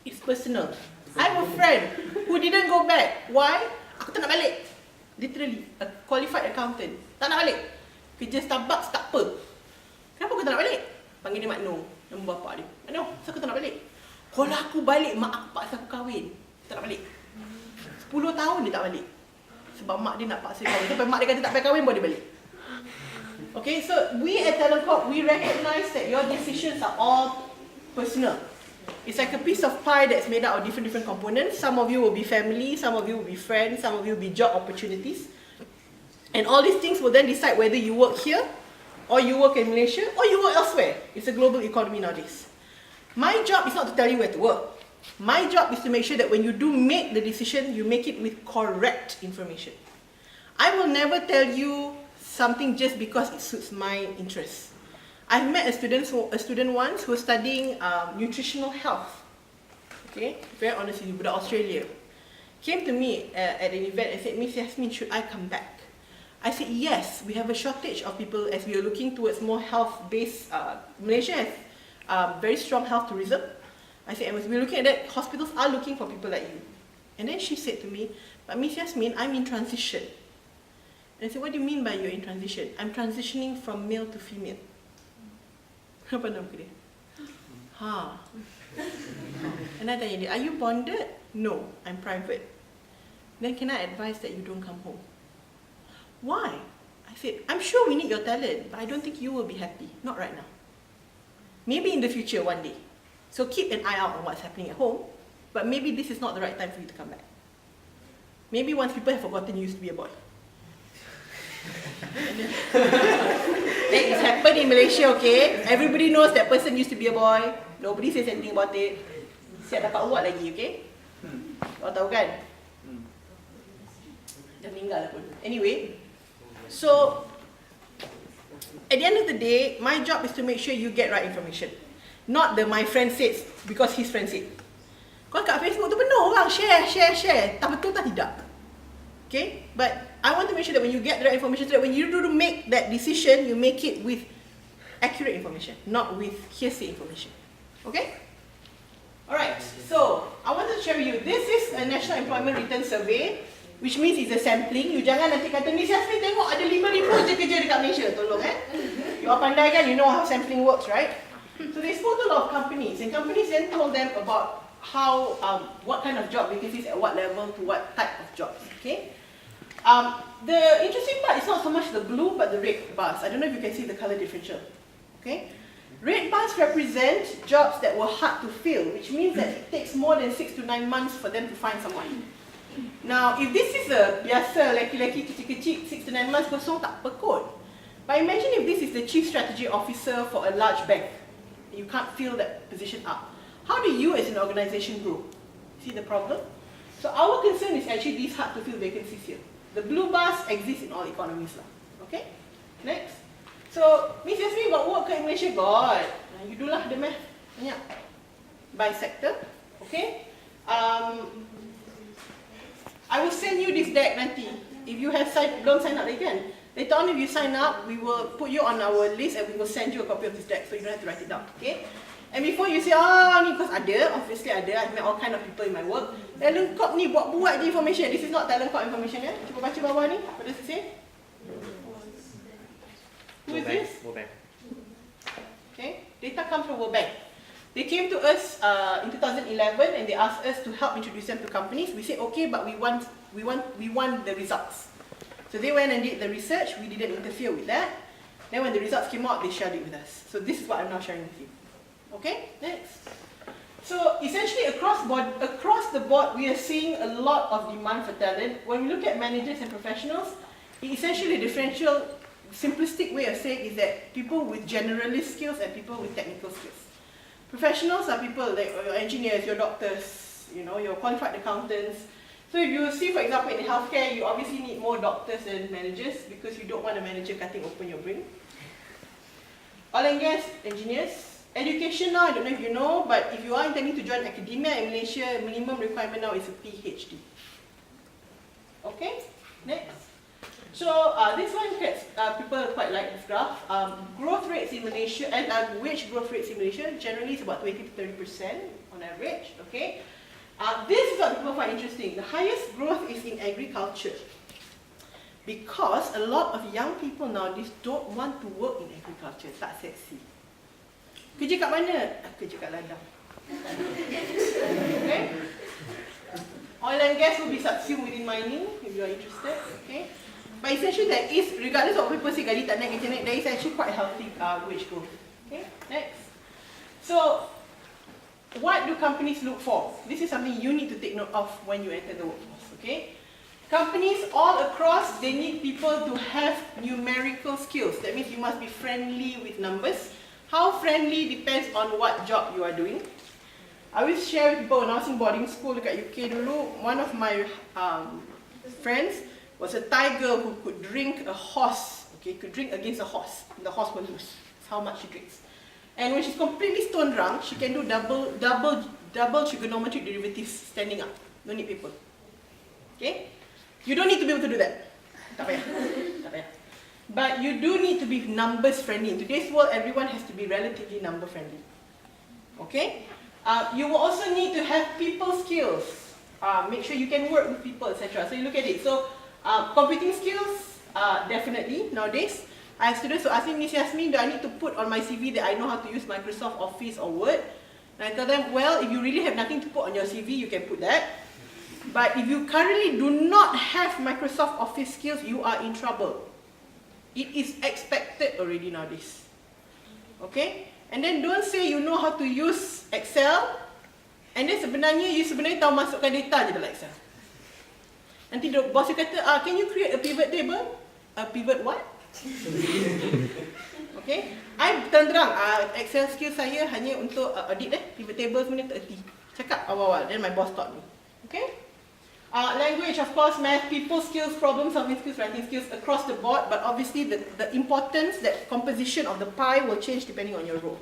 S1: It's personal. I have a friend who didn't go back. Why? Aku tak nak balik. Literally, a qualified accountant. Tak nak balik. Kerja Starbucks tak apa. Kenapa aku tak nak balik? Panggil dia Mak Noh, nama bapak dia. "Mak Noh, kenapa aku tak nak balik?" "Kalau aku balik, mak aku paksa aku kahwin. Tak nak balik." 10 tahun dia tak balik. Sebab mak dia nak paksa kahwin. Sampai mak dia kata tak payah kahwin, baru dia balik. Okay, so we at TalentCorp, we recognize that your decisions are all personal. It's like a piece of pie that's made out of different components. Some of you will be family, some of you will be friends, some of you will be job opportunities. And all these things will then decide whether you work here, or you work in Malaysia, or you work elsewhere. It's a global economy nowadays. My job is not to tell you where to work. My job is to make sure that when you do make the decision, you make it with correct information. I will never tell you something just because it suits my interests. I've met a student once who was studying nutritional health. Okay, very honestly, budak Australia. Came to me at an event and said, "Miss Yasmin, should I come back?" I said, "Yes, we have a shortage of people as we are looking towards more health-based. Malaysia has very strong health tourism." I said, "And as we're looking at that, hospitals are looking for people like you." And then she said to me, "But Miss Yasmin, I'm in transition." And I said, "What do you mean by you're in transition?" "I'm transitioning from male to female." Apa nama dia? And I tanya dia, "Are you bonded?" "No, I'm private." "Then can I advise that you don't come home?" "Why?" I said, "I'm sure we need your talent, but I don't think you will be happy. Not right now. Maybe in the future one day. So keep an eye out on what's happening at home, but maybe this is not the right time for you to come back. Maybe once people have forgotten you used to be a boy." That has happened in Malaysia, okay? Everybody knows that person used to be a boy. Nobody says anything about it. Siap dapat award lagi, okay? Kau tahu kan? Dah meninggal lah pun. Anyway, so At the end of the day, my job is to make sure you get right information. Not the my friend said because his friend said. Kau kat Facebook tu penuh orang share. Tak betul tak tidak. Okay? But I want to make sure that when you get the right information, so that when you do to make that decision, you make it with accurate information, not with hearsay information. Okay? Alright, so I wanted to share with you, this is a National Employment Return Survey, which means it's a sampling. You jangan nanti kata, Miss Yasmin tengok ada 5,000 je kerja dekat Malaysia, tolong You all pandai kan, you know how sampling works, right? So they spoke to a lot of companies, and companies then told them about how, what kind of job vacancies at what level to what type of jobs, okay? The interesting part is not so much the blue, but the red bars. I don't know if you can see the color differential, okay? Red bars represent jobs that were hard to fill, which means that it takes more than 6 to 9 months for them to find someone. Now, if this is a biasa lelaki-lelaki kecil-kecil, 6 to 9 months kosong tak apa kot. But imagine if this is the chief strategy officer for a large bank. You can't fill that position up. How do you as an organization grow? See the problem? So our concern is actually these hard to fill vacancies here. The blue bars exist in all economies lah. Okay? Next. So, Miss Yasmin got work in Malaysia? Got. You do lah the math. Banyak. By sector. Okay? I will send you this deck nanti. If you have belum sign up again. Later on if you sign up, we will put you on our list and we will send you a copy of this deck so you don't have to write it down. Okay? And before you say, ni because ada, obviously ada, I've met all kind of people in my work. TalentCorp ni buat je information. This is not TalentCorp information ya. Cuba baca bawah ni. What does it say? Who is this?
S2: World Bank.
S1: Okay, data comes from World Bank. They came to us in 2011 and they asked us to help introduce them to companies. We said okay, but we want the results. So they went and did the research. We didn't interfere with that. Then when the results came out, they shared it with us. So this is what I'm now sharing with you. Okay, next. So essentially across the board, we are seeing a lot of demand for talent. When we look at managers and professionals, essentially the differential, simplistic way of saying is that people with generalist skills and people with technical skills. Professionals are people like your engineers, your doctors, your qualified accountants. So if you see, for example, in healthcare, you obviously need more doctors and managers because you don't want a manager cutting open your brain. Oil and gas, engineers. Education now, I don't know if you know, but if you are intending to join academia in Malaysia, minimum requirement now is a PhD. Okay, next. So this one gets people quite like this graph. Growth rates in Malaysia and wage growth rates in Malaysia generally is about 20 to 30% on average. Okay, this is what people find interesting. The highest growth is in agriculture because a lot of young people nowadays don't want to work in agriculture. Tak sexy. Kerja kat mana? Kerja kat ladang. Okay. Oil and gas will be subsumed within mining if you are interested. Okay. But essentially there is, regardless of what people say gaji tak naik, gaji naik, there is actually quite healthy wage growth. Okay, next. So, what do companies look for? This is something you need to take note of when you enter the workforce. Okay, companies all across, they need people to have numerical skills. That means you must be friendly with numbers. How friendly depends on what job you are doing. I always share with people when I was in boarding school dekat UK dulu. One of my friends was a tiger who could drink a horse. Okay, could drink against a horse. And the horse will lose. That's how much she drinks. And when she's completely stone drunk, she can do double trigonometric derivatives standing up. No need paper. Okay? You don't need to be able to do that. Tak payah. Tak payah. But you do need to be numbers friendly. In today's world, everyone has to be relatively number friendly. Okay? You will also need to have people skills. Make sure you can work with people, etc. So you look at it. So computing skills, definitely nowadays. I have students who ask me, Miss Yasmin, do I need to put on my CV that I know how to use Microsoft Office or Word? And I tell them, well, if you really have nothing to put on your CV, you can put that. But if you currently do not have Microsoft Office skills, you are in trouble. It is expected already nowadays. Okay? And then don't say you know how to use Excel, and then sebenarnya you tahu masukkan data je dalam Excel. Nanti bos you kata, can you create a pivot table? A pivot what? Okay? I terang, Excel skill saya hanya untuk audit pivot table sebenarnya tak erti. Cakap awal-awal, then my boss taught me. Okay? Language, of course, math, people skills, problem solving skills, writing skills across the board, but obviously the importance, that composition of the pie will change depending on your role.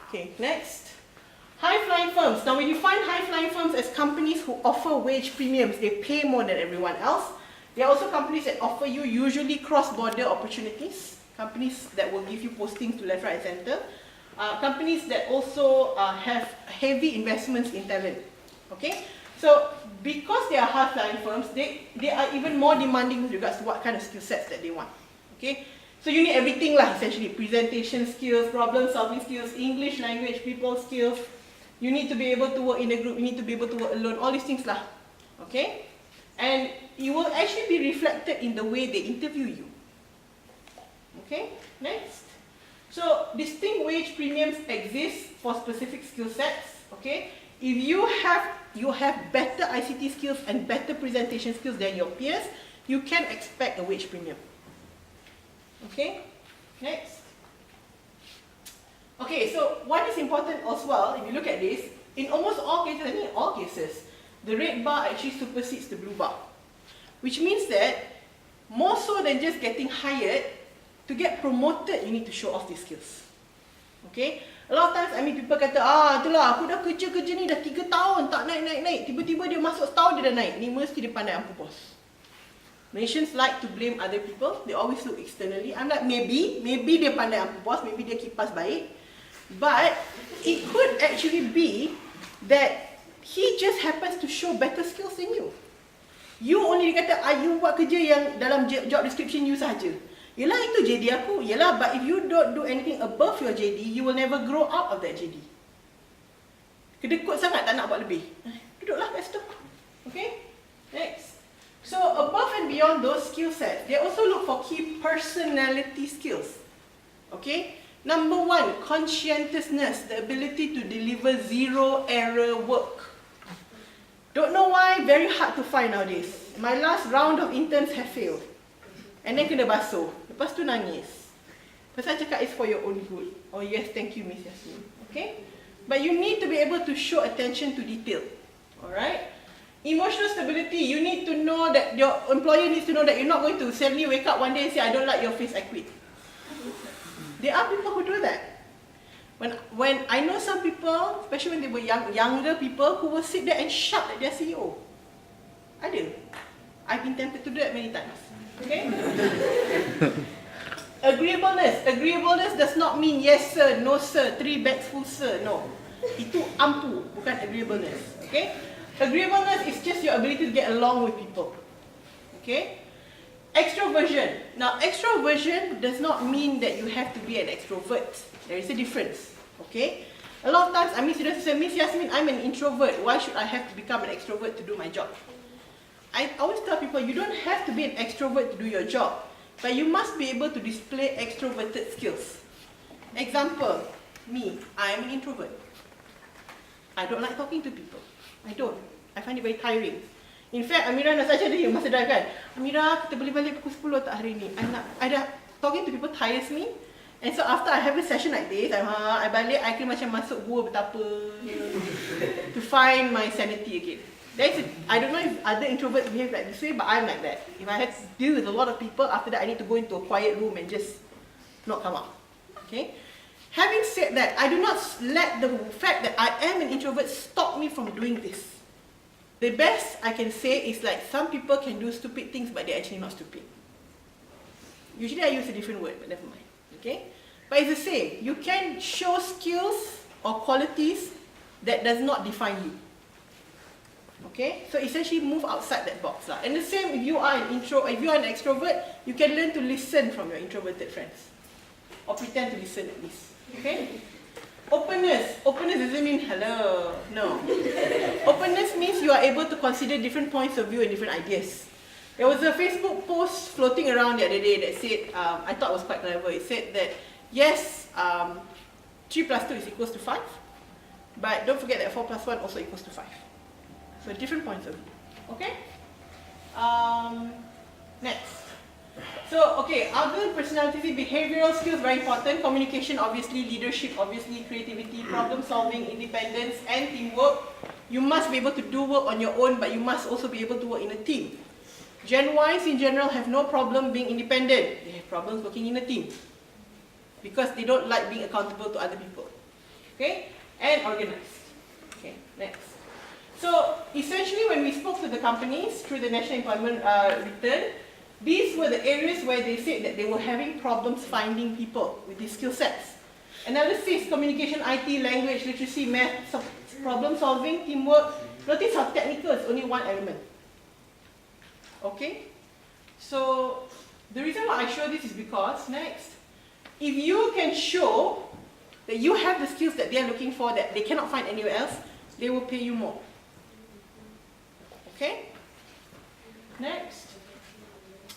S1: Okay, next. High-flying firms. Now we define high-flying firms as companies who offer wage premiums. They pay more than everyone else. There are also companies that offer you usually cross-border opportunities. Companies that will give you postings to left, right, and center. Companies that also have heavy investments in talent. Okay? So, because they are high-flying firms, they are even more demanding with regards to what kind of skill sets that they want. Okay? So you need everything lah, essentially. Presentation skills, problem-solving skills, English language, people skills. You need to be able to work in a group, you need to be able to work alone, all these things lah. Okay? And it will actually be reflected in the way they interview you. Okay? Next. So, distinct wage premiums exist for specific skill sets. Okay? If you have better ICT skills and better presentation skills than your peers, you can expect a wage premium. Okay? Next. Okay, so what is important as well, if you look at this, in almost all cases, I think in all cases, the red bar actually supersedes the blue bar. Which means that, more so than just getting hired, to get promoted, you need to show off these skills. Okay? A lot of times, people kata, itulah, aku dah kerja ni dah 3 tahun, tak naik. Tiba-tiba dia masuk setahun, dia dah naik. Ni mesti dia pandai ampu bos. Malaysians like to blame other people. They always look externally. I'm like, maybe dia pandai ampu bos, maybe dia kipas baik. But it could actually be that he just happens to show better skills than you. You only kata, you buat kerja yang dalam job description you sahaja. Yelah, itu JD aku. Yelah, but if you don't do anything above your JD, you will never grow out of that JD. Kedekut sangat tak nak buat lebih. Duduklah kat situ. Okay? Next. So, above and beyond those skill sets, they also look for key personality skills. Okay? Number 1, conscientiousness, the ability to deliver zero-error work. Don't know why, very hard to find nowadays. My last round of interns have failed. And then kena basuh. Lepas tu nangis. Pasal cakap it's for your own good. Oh yes, thank you Miss Yasmin. Okay? But you need to be able to show attention to detail. Alright? Emotional stability, you need to know that your employer needs to know that you're not going to suddenly wake up one day and say, I don't like your face, I quit. There are people who do that. When I know some people, especially when they were younger people, who will sit there and shout at their CEO. Ada. I've been tempted to do that many times. Okay? Agreeableness. Agreeableness does not mean yes sir, no sir, 3 bags full sir. No. Itu ampu, bukan agreeableness. Okay? Agreeableness is just your ability to get along with people. Okay? Extroversion. Now, extroversion does not mean that you have to be an extrovert. There is a difference. Okay? A lot of times, students say, Miss Yasmin, I'm an introvert. Why should I have to become an extrovert to do my job? I always tell people, you don't have to be an extrovert to do your job, but you must be able to display extroverted skills. Example, me, I am an introvert. I don't like talking to people. I don't. I find it very tiring. In fact, Amira nak saja dia masa drive kan. Amira, kita boleh balik pukul 10 tak hari ni? Talking to people tires me. And so after I have a session like this, I balik, I kena macam masuk gua betapa, to find my sanity again. I don't know if other introverts behave like this way, but I'm like that. If I have to deal with a lot of people, after that I need to go into a quiet room and just not come out. Okay? Having said that, I do not let the fact that I am an introvert stop me from doing this. The best I can say is like some people can do stupid things, but they're actually not stupid. Usually I use a different word, but never mind. Okay? But it's the same. You can show skills or qualities that does not define you. Okay? So essentially move outside that box. And the same if you are an extrovert, you can learn to listen from your introverted friends. Or pretend to listen at least. Okay? Openness. Openness doesn't mean hello. No. Openness means you are able to consider different points of view and different ideas. There was a Facebook post floating around the other day that said, I thought it was quite clever. It said that, yes, 3 plus 2 is equals to 5. But don't forget that 4 plus 1 also equals to 5. So different points of view. Okay? Next. So, okay, other personality, behavioral skills, very important. Communication, obviously. Leadership, obviously. Creativity, problem solving, independence, and teamwork. You must be able to do work on your own, but you must also be able to work in a team. Gen Ys in general have no problem being independent. They have problems working in a team because they don't like being accountable to other people. Okay? And organized. Okay, next. So essentially when we spoke to the companies through the National Employment Return, these were the areas where they said that they were having problems finding people with these skill sets. Analysis, communication, IT, language, literacy, math, problem solving, teamwork. Notice how technical is only one element. Okay? So the reason why I show this is because, next, if you can show that you have the skills that they are looking for that they cannot find anywhere else, they will pay you more. Okay? Next.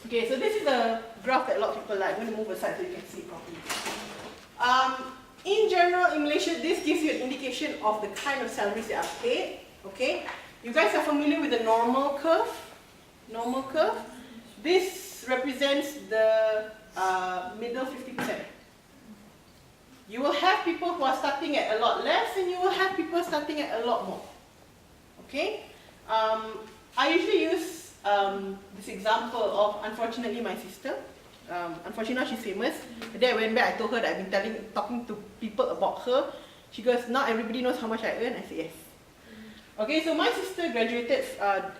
S1: Okay, so this is a graph that a lot of people like. I'm going to move aside so you can see it properly. In general, in Malaysia, this gives you an indication of the kind of salaries that are paid. Okay? You guys are familiar with the normal curve? Normal curve. This represents the middle 50%. You will have people who are starting at a lot less, and you will have people starting at a lot more. Okay? I usually use this example of, unfortunately, my sister. Unfortunately, she's famous. The day I went back, I told her that I've been talking to people about her. She goes, now everybody knows how much I earn. I said, yes. Okay, so my sister graduated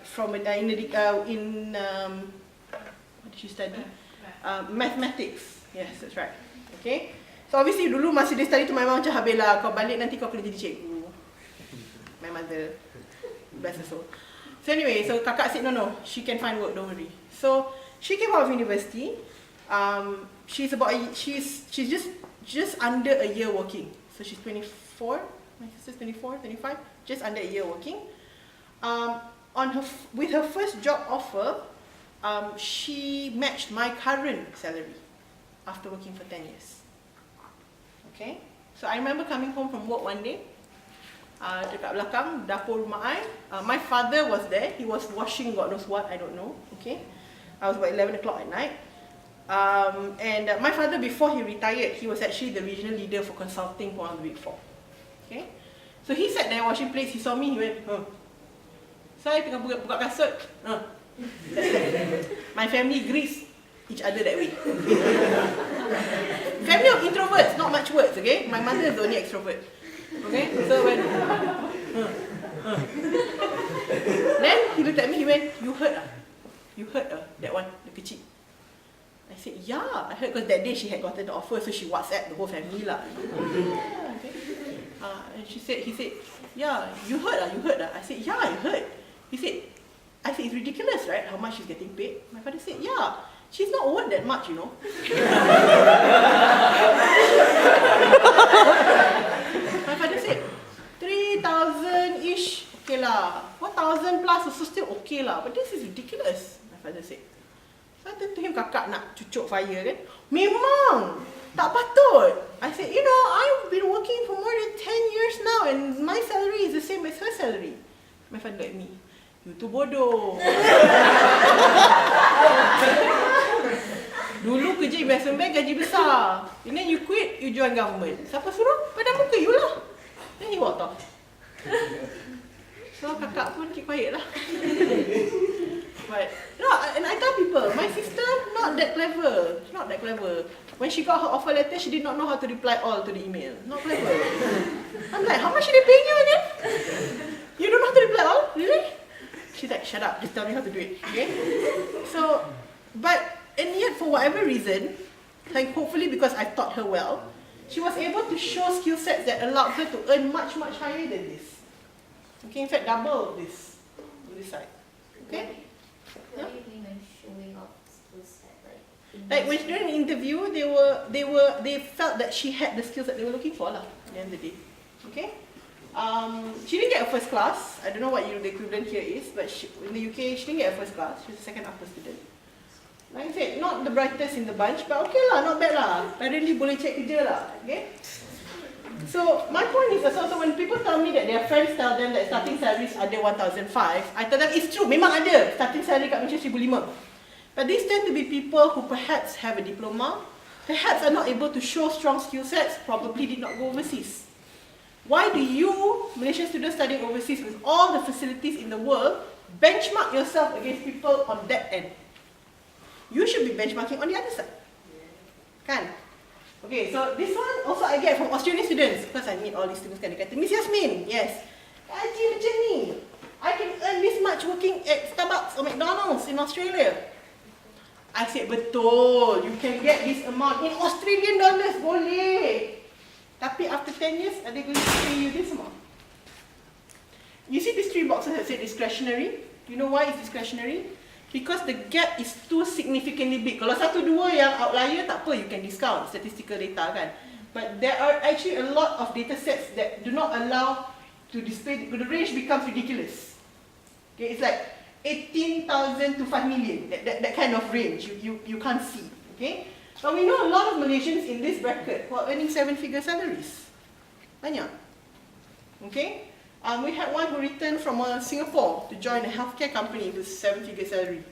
S1: from what did she study? Mathematics. Yes, that's right. Okay. So obviously dulu masa dia study tu my mom macam habislah kau balik nanti kau kena jadi cikgu. My mother, bless her soul. So anyway, so kakak said no, she can find work, don't worry. So she came out of university. She's just under a year working. So she's 24. My sister's 24, 25. Just under a year working. With her first job offer, she matched my current salary after working for 10 years. Okay, so I remember coming home from work one day. Dekat belakang dapur rumah I, my father was there. He was washing God knows what, I don't know. Okay, I was about 11 o'clock at night. My father, before he retired, he was actually the regional leader for consulting for one of the Big Four. Okay, so he sat there washing plates. He saw me, he went, huh. Saya tengah buka kasut. My family greets each other that way. Family of introverts, not much words, okay? My mother is the only extrovert. Okay? So when then he looked at me, he went, you heard You heard that one, the kecil. I said, yeah, I heard, because that day she had gotten the offer, so she WhatsApped the whole family lah. Okay. And he said, yeah, you heard I said, yeah, I heard. I said, it's ridiculous, right? How much she's getting paid? My father said, yeah, she's not worth that much, you know. My father said, 3,000-ish, okay lah. 1,000 plus also still okay lah. But this is ridiculous, my father said. So I turned to him, kakak nak cucuk fire kan? Memang, tak patut. I said, you know, I've been working for more than 10 years now and my salary is the same as her salary. My father looked at me, you tu bodoh. Dulu kerja investment bank gaji besar. And then you quit, you join government. Siapa suruh? Pada muka you lah. Then he walked off. So kakak pun keep quiet lah. But no, and I tell people, my sister not that clever. She's not that clever. When she got her offer letter, she did not know how to reply all to the email. Not clever. I'm like, how much are they paying you again? You don't know how to reply all? Really? She's like, shut up, just tell me how to do it. Okay? So, and yet for whatever reason, like hopefully because I taught her well, she was able to show skill sets that allowed her to earn much, much higher than this. Okay, in fact, double this on this side. Okay?
S3: What do you mean by showing off skill set?
S1: Like when during the interview, they felt that she had the skills that they were looking for lah. At the end of the day. Okay? She didn't get a first class. I don't know what the equivalent here is, but in the UK, she didn't get a first class. She was a second upper student. Like I said, not the brightest in the bunch, but okay lah, not bad lah. Apparently boleh check kerja lah. Okay? So my point is also when people tell me that their friends tell them that starting salaries ada 1,005, I tell them it's true, memang ada starting salary kat Malaysia 1,500. But these tend to be people who perhaps have a diploma, perhaps are not able to show strong skill sets, probably did not go overseas. Why do you, Malaysian students studying overseas with all the facilities in the world, benchmark yourself against people on that end? You should be benchmarking on the other side. Kan? Okay, so this one also I get from Australian students, because I meet all these students kan, dia kata, Miss Yasmin, yes, gaji macam ni, I can earn this much working at Starbucks or McDonald's in Australia. I said, betul, you can get this amount in Australian dollars, boleh. Tapi after 10 years, are they going to pay you this amount? You see these 3 boxes that say discretionary? You know why it's discretionary? Because the gap is too significantly big. Kalau 1-2 yang outlier, tak apa, you can discount statistical data kan. But there are actually a lot of data sets that do not allow to display, the range becomes ridiculous. Okay, it's like 18,000 to 5 million, that kind of range, you can't see. Okay? But we know a lot of Malaysians in this bracket who are earning 7-figure salaries. Banyak. Okay? We had one who returned from Singapore to join a healthcare company with 7-figure salary.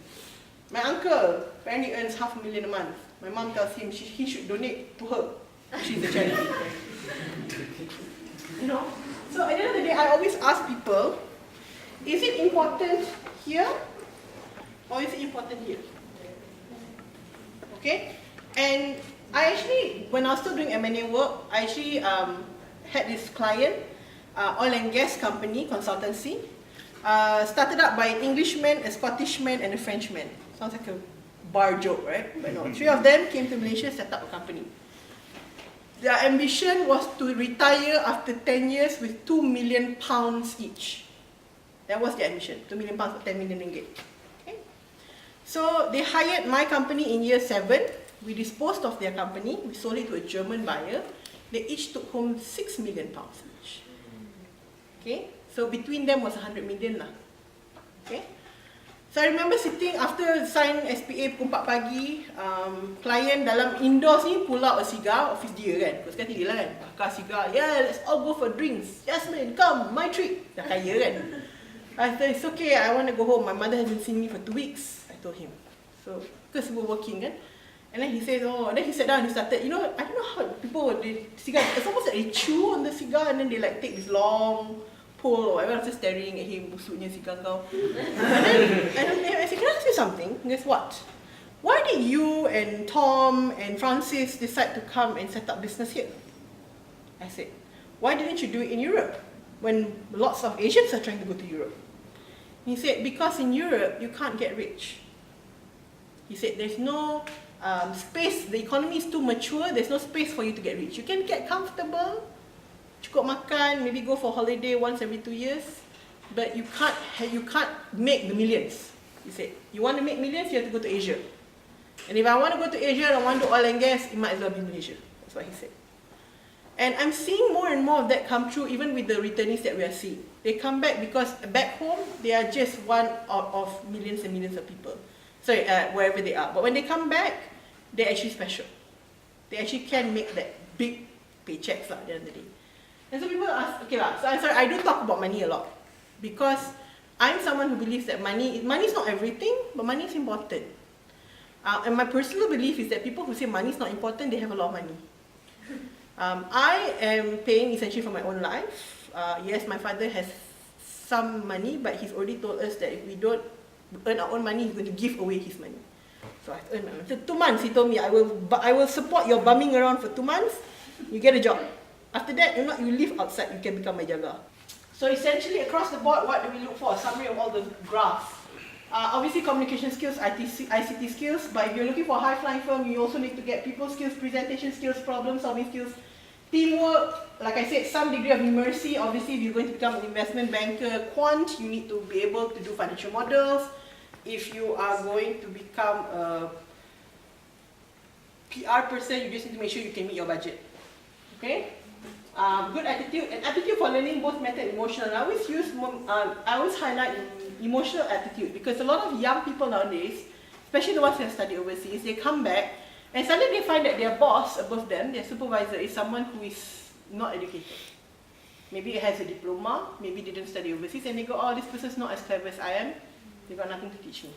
S1: My uncle apparently earns $500,000 a month. My mom tells him he should donate to her. She's a charity. You know? So at the end of the day, I always ask people, is it important here or is it important here? Okay? And I actually, when I was still doing M&A work, I actually had this client, oil and gas company, consultancy, started up by an Englishman, a Scottishman, and a Frenchman. Sounds like a bar joke, right? But no, 3 of them came to Malaysia, set up a company. Their ambition was to retire after 10 years with £2 million each. That was their ambition, £2 million or 10 million ringgit. Okay? So they hired my company in year 7. We disposed of their company. We sold it to a German buyer. They each took home £6 million each. Okay, so between them was 100 million lah. Okay, so I remember sitting after sign SPA pukul 4 pagi, client dalam indoors ni pull out a cigar, office dia kan, because kan dia lah kan, bakar cigar, yeah, let's all go for drinks, Jasmine, come, my treat, dah kaya kan. I said, it's okay, I want to go home, my mother hasn't seen me for 2 weeks, I told him. So, because we were working kan, and then he says, oh, and then he sat down and he started, you know, I don't know how people, cigar, it's almost like they chew on the cigar and then they like take this long pull or whatever. I was just staring at him, busuknya cigar kau. And then I said, can I ask you something? Guess what? Why did you and Tom and Francis decide to come and set up business here? I said, why didn't you do it in Europe when lots of Asians are trying to go to Europe? He said, because in Europe, you can't get rich. He said, there's no space, the economy is too mature, there's no space for you to get rich. You can get comfortable, cukup makan, maybe go for holiday once every 2 years, but you can't make the millions. He said, you want to make millions, you have to go to Asia. And if I want to go to Asia and I want to do oil and gas, it might as well be Malaysia. That's what he said. And I'm seeing more and more of that come true even with the returnees that we are seeing. They come back because back home, they are just one out of millions and millions of people. Sorry, wherever they are. But when they come back, they're actually special. They actually can make that big paychecks at the end of the day. And so people ask, okay lah, so I'm sorry, I do talk about money a lot. Because I'm someone who believes that money is not everything, but money is important. And my personal belief is that people who say money is not important, they have a lot of money. I am paying essentially for my own life. Yes, my father has some money, but he's already told us that if we don't earn our own money, he's going to give away his money. So I've earned my money. So 2 months, he told me, I will support your bumming around for 2 months, you get a job. After that, you live outside, you can become my jaga. So essentially, across the board, what do we look for? A summary of all the graphs. Obviously, communication skills, ICT skills, but if you're looking for a high-flying firm, you also need to get people skills, presentation skills, problem-solving skills, teamwork, like I said, some degree of numeracy. Obviously, if you're going to become an investment banker, quant, you need to be able to do financial models. If you are going to become a PR person, you just need to make sure you can meet your budget. Okay? Good attitude, and attitude for learning, both mental and emotional. I always highlight emotional attitude because a lot of young people nowadays, especially the ones who have studied overseas, they come back and suddenly they find that their boss above them, their supervisor, is someone who is not educated. Maybe it has a diploma, maybe they didn't study overseas, and they go, oh, this person's not as clever as I am, they've got nothing to teach me.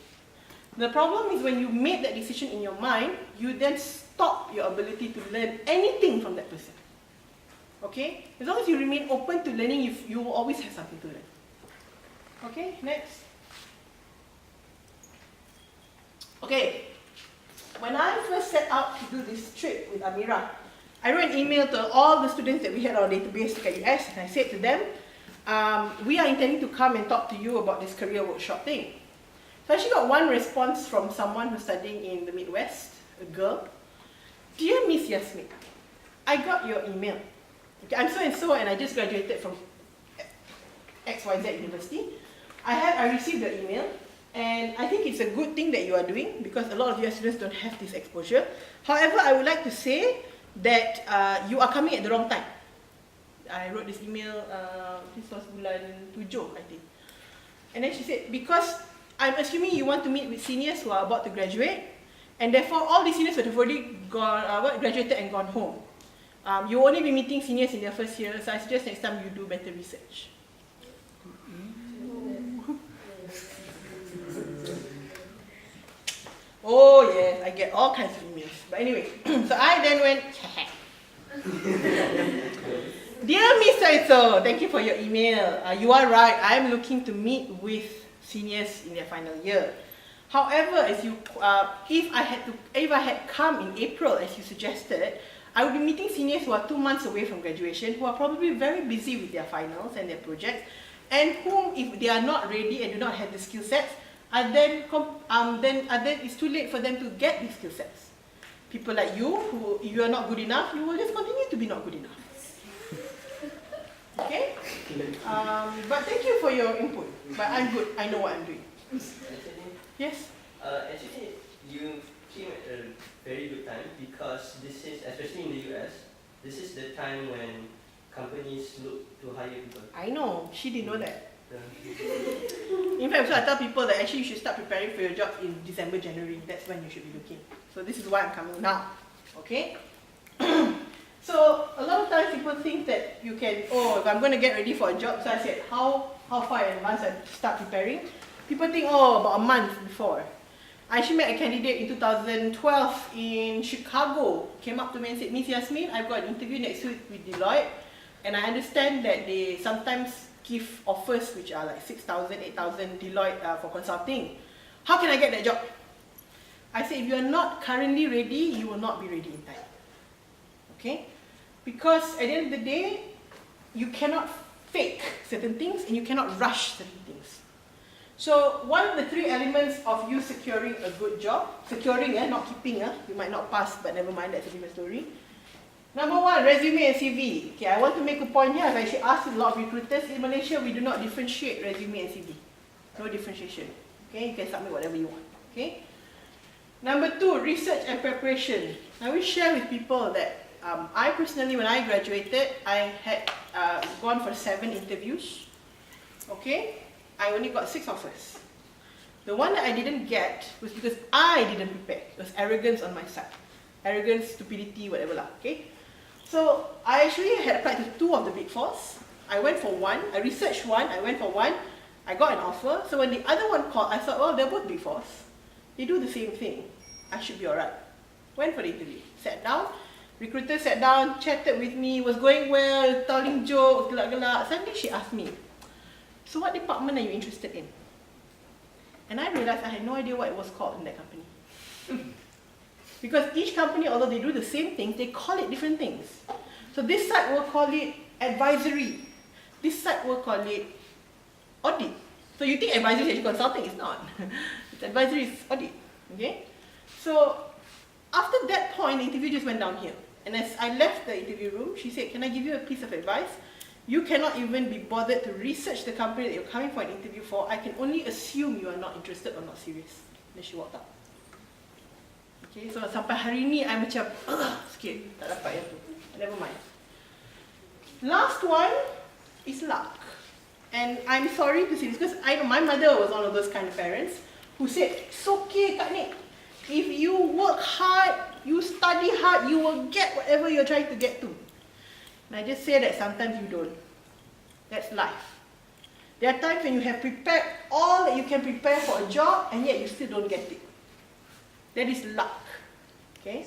S1: The problem is when you make that decision in your mind, you then stop your ability to learn anything from that person. Okay? As long as you remain open to learning, you will always have something to learn. Okay, next. Okay, when I first set out to do this trip with Amira, I wrote an email to all the students that we had on our database at US, and I said to them, we are intending to come and talk to you about this career workshop thing. So I actually got one response from someone who's studying in the Midwest, a girl. Dear Miss Yasmin, I got your email. Okay, I'm so and so, and I just graduated from XYZ University. I received your email, and I think it's a good thing that you are doing because a lot of your students don't have this exposure. However, I would like to say that you are coming at the wrong time. I wrote this email, this was bulan 7, I think. And then she said, because I'm assuming you want to meet with seniors who are about to graduate, and therefore all these seniors would have already graduated and gone home. You will only be meeting seniors in their first year, so I suggest next time you do better research. Oh yes, I get all kinds of emails. But anyway, so I then went, Dear Mr. So, thank you for your email. You are right, I am looking to meet with seniors in their final year. However, if I had come in April as you suggested, I would be meeting seniors who are 2 months away from graduation, who are probably very busy with their finals and their projects, and whom, if they are not ready and do not have the skill sets, then it's too late for them to get these skill sets. People like you, who if you are not good enough, you will just continue to be not good enough. Okay? But thank you for your input. But I'm good. I know what I'm doing. Yes?
S4: Actually, you came at a very good time because this is, especially in the US, this is the time when companies look to hire people.
S1: I know. She didn't know that. In fact, so I tell people that actually you should start preparing for your job in December, January. That's when you should be looking. So this is why I'm coming now. Okay? So a lot of times people think that you can, if I'm going to get ready for a job, so I said, how far in advance I start preparing? People think, about a month before. I actually met a candidate in 2012 in Chicago. Came up to me and said, Miss Yasmin, I've got an interview next week with Deloitte, and I understand that they sometimes give offers which are like 6,000, 8,000 Deloitte for consulting. How can I get that job? I said, if you are not currently ready, you will not be ready in time. Okay? Because at the end of the day, you cannot fake certain things and you cannot rush certain things. So one of the 3 elements of you securing a good job, securing, not keeping, you might not pass, but never mind, that's a different story. Number 1, resume and CV. Okay, I want to make a point here. I've actually asked a lot of recruiters in Malaysia, we do not differentiate resume and CV. No differentiation. Okay, you can submit whatever you want. Okay. Number 2, research and preparation. I will share with people that I personally, when I graduated, I had gone for 7 interviews. Okay, I only got 6 offers. The one that I didn't get was because I didn't prepare. It was arrogance on my side. Arrogance, stupidity, whatever lah. Okay. So I actually had applied to 2 of the big 4s. I went for 1. I researched 1. I went for 1. I got an offer. So when the other one called, I thought, well, they're both big 4s. They do the same thing. I should be alright. Went for the interview. Sat down. Recruiter sat down, chatted with me, was going well, telling jokes, gelak-gelak. Suddenly she asked me, so what department are you interested in? And I realized I had no idea what it was called in that company. Because each company, although they do the same things, they call it different things. So this side will call it advisory. This side will call it audit. So you think advisory is consulting? It's not. It's advisory, is audit. Okay? So after that point, the interview just went downhill. And as I left the interview room, she said, can I give you a piece of advice? You cannot even be bothered to research the company that you're coming for an interview for. I can only assume you are not interested or not serious. Then she walked out. Okay, so sampai hari ni, I macam, sikit, tak dapat yang tu. Never mind. Last one is luck. And I'm sorry to say this, because I know my mother was one of those kind of parents who said, it's okay, Kak Nik. If you work hard, you study hard, you will get whatever you're trying to get to. And I just say that sometimes you don't. That's life. There are times when you have prepared all that you can prepare for a job, and yet you still don't get it. That is luck. Okay?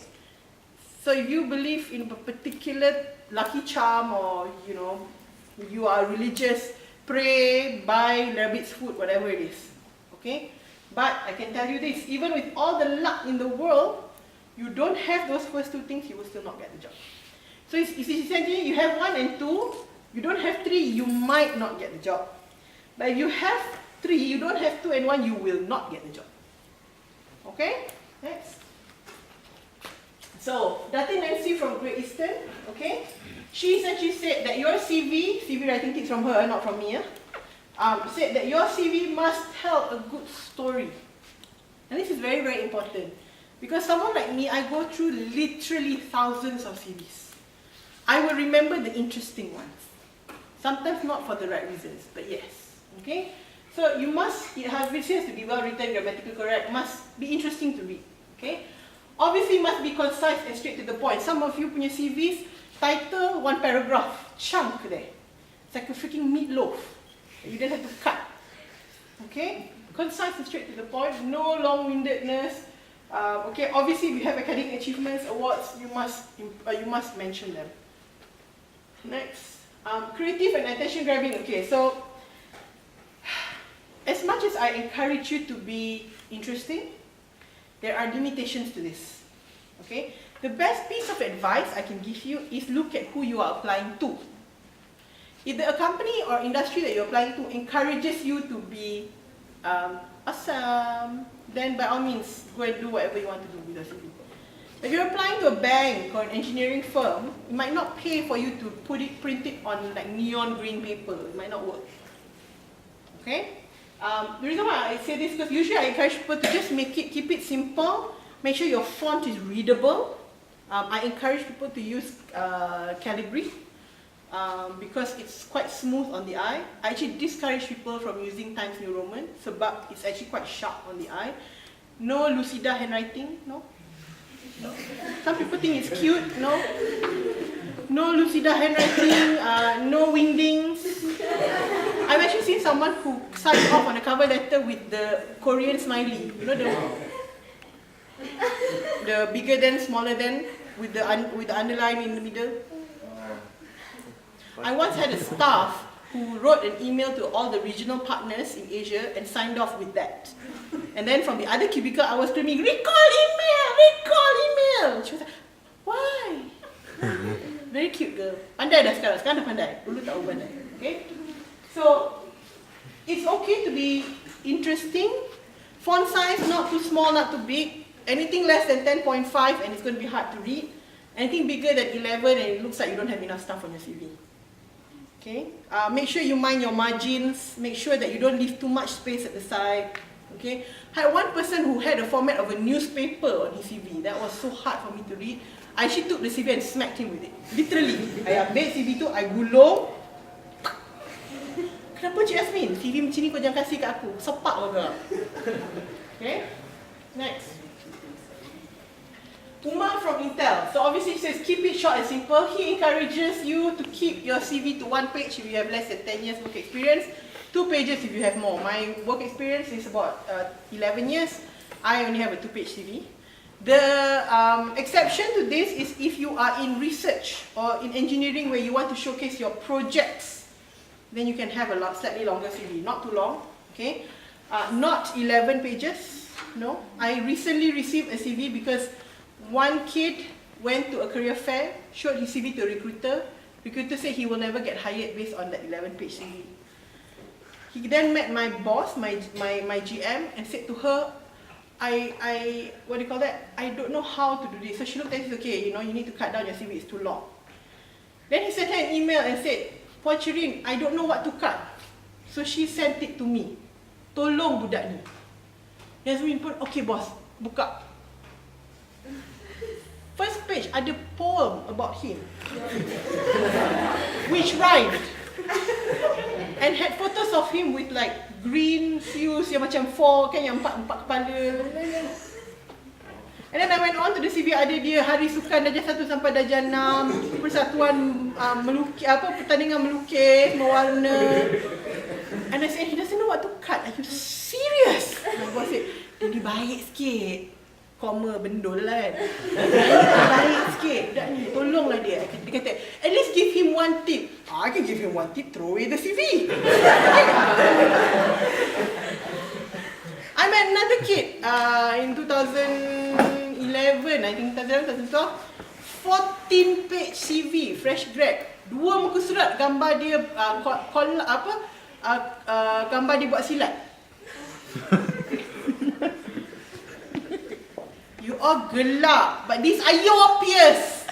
S1: So if you believe in a particular lucky charm, or you are religious, pray, buy rabbit's food, whatever it is. Okay? But I can tell you this, even with all the luck in the world, you don't have those first two things, you will still not get the job. So it's essentially you have 1 and 2, you don't have 3, you might not get the job. But if you have 3, you don't have 2 and 1, you will not get the job. Okay? Next. So, Dati Nancy from Great Eastern, okay? She essentially said that your CV writing tips from her, not from me, said that your CV must tell a good story. And this is very, very important. Because someone like me, I go through literally thousands of CVs. I will remember the interesting ones. Sometimes not for the right reasons, but yes. Okay? So you must, it has to be well written, grammatically correct, must be interesting to read. Okay? Obviously must be concise and straight to the point. Some of you punya CVs, title, 1 paragraph, chunk there. It's like a freaking meatloaf. You don't have to cut. Okay? Concise and straight to the point, no long-windedness. Okay, obviously if you have academic achievements, awards, you must mention them. Next, creative and attention grabbing. Okay, so as much as I encourage you to be interesting, there are limitations to this. Okay, the best piece of advice I can give you is look at who you are applying to. If the company or industry that you're applying to encourages you to be awesome, then by all means, go and do whatever you want to do with your CV. If you're applying to a bank or an engineering firm, it might not pay for you to print it on like neon green paper. It might not work. Okay? The reason why I say this is because usually I encourage people to just keep it simple. Make sure your font is readable. I encourage people to use Calibri because it's quite smooth on the eye. I actually discourage people from using Times New Roman sebab it's actually quite sharp on the eye. No Lucida handwriting, no. No. Some people think it's cute, no. No Lucida handwriting, no wingdings. I've actually seen someone who signed off on a cover letter with the Korean smiley. You know the bigger than, smaller than, with the underline in the middle. I once had a staff who wrote an email to all the regional partners in Asia and signed off with that. And then from the other cubicle, I was screaming, recall email! She was like, why? Very cute girl. Pandai dah sekarang dah pandai. Dulu tak pandai. Okay? So, it's okay to be interesting. Font size, not too small, not too big. Anything less than 10.5 and it's going to be hard to read. Anything bigger than 11 and it looks like you don't have enough stuff on your CV. Okay? Make sure you mind your margins. Make sure that you don't leave too much space at the side. Okay? I had one person who had a format of a newspaper on his CV. That was so hard for me to read. I actually took the CV and smacked him with it. Literally. I ambil CV tu, I gulung. Kenapa Cik Yasmin? CV macam ni kau jangan kasih kat aku. Sepak kau gerak. Okay? Next. Umar from Intel. So obviously he says keep it short and simple. He encourages you to keep your CV to 1 page if you have less than 10 years work experience, 2 pages if you have more. My work experience is about 11 years. I only have a 2-page CV. The exception to this is if you are in research or in engineering where you want to showcase your projects, then you can have a slightly longer CV. Not too long, okay? Not 11 pages, no. I recently received a CV because one kid went to a career fair, showed his CV to a recruiter. Recruiter said he will never get hired based on that 11-page CV. He then met my boss, my GM, and said to her, what do you call that? I don't know how to do this. So she looked at it and said, okay, you need to cut down your CV, it's too long. Then he sent her an email and said, Puan Chirin, I don't know what to cut. So she sent it to me. Tolong budak ni. Yasmin pun, okay boss, buka. First page ada poem about him, which rhymed, and had photos of him with like green fuse yang macam 4 kan, yang empat kepala. And then I went on to the CV, ada dia hari sukan darjah 1 sampai darjah 6, persatuan melukis, pertandingan melukis, mewarna. And I said, he doesn't know what to cut. Are you serious? My boss said, jadi baik sikit. koma bendul lah kan. Baik sikit, budak ni, tolonglah dia. Dia kata, at least give him one tip. I can give him one tip, throw away the CV. I met another kid in 2011, I think 2012, 14-page CV, fresh grad. 2 muka surat gambar dia gambar dia buat silat. You all gelap, but these are your peers.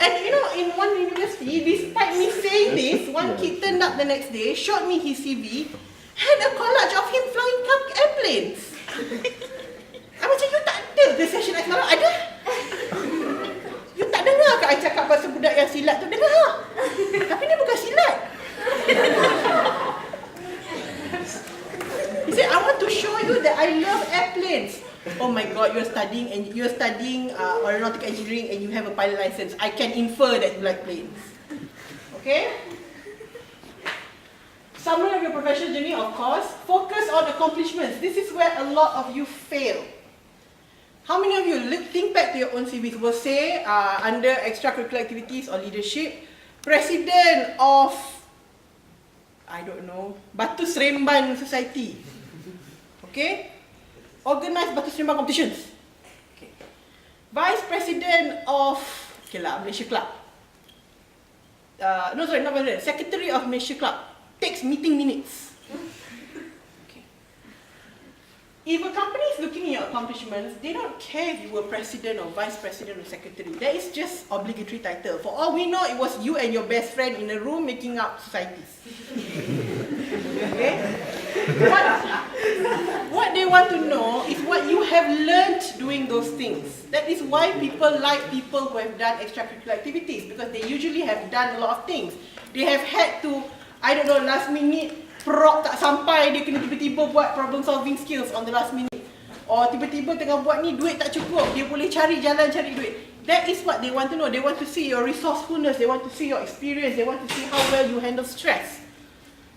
S1: And you know, in one university, despite me saying this, one kid turned up the next day, showed me his CV, had a collage of him flying airplanes. I macam, you tak ada ke session I semalam? Ada? You tak dengar ke I cakap pasal budak yang silat tu? Dengar. Tapi dia bukan silat. He said, I want to show you that I love airplanes. Oh my God, you're studying aeronautical engineering and you have a pilot license. I can infer that you like planes. Okay? Summary of your professional journey, of course. Focus on accomplishments. This is where a lot of you fail. How many of you think back to your own CVs? Will say under extracurricular activities or leadership, president of, I don't know, Batu Seremban Society. Okay? Organize Batu Seremban competitions. Okay. Vice President of, Malaysia Club. Not president. Secretary of Malaysia Club. Takes meeting minutes. Okay. If a company is looking at your accomplishments, they don't care if you were president or vice president or secretary. That is just obligatory title. For all we know, it was you and your best friend in a room making up societies. Okay? What they want to know is what you have learned doing those things. That is why people like people who have done extracurricular activities, because they usually have done a lot of things. They have had to, I don't know, last minute prop tak sampai, dia kena tiba-tiba buat problem solving skills on the last minute. Or tiba-tiba tengah buat ni, duit tak cukup, dia boleh cari jalan cari duit. That is what they want to know. They want to see your resourcefulness, they want to see your experience, they want to see how well you handle stress.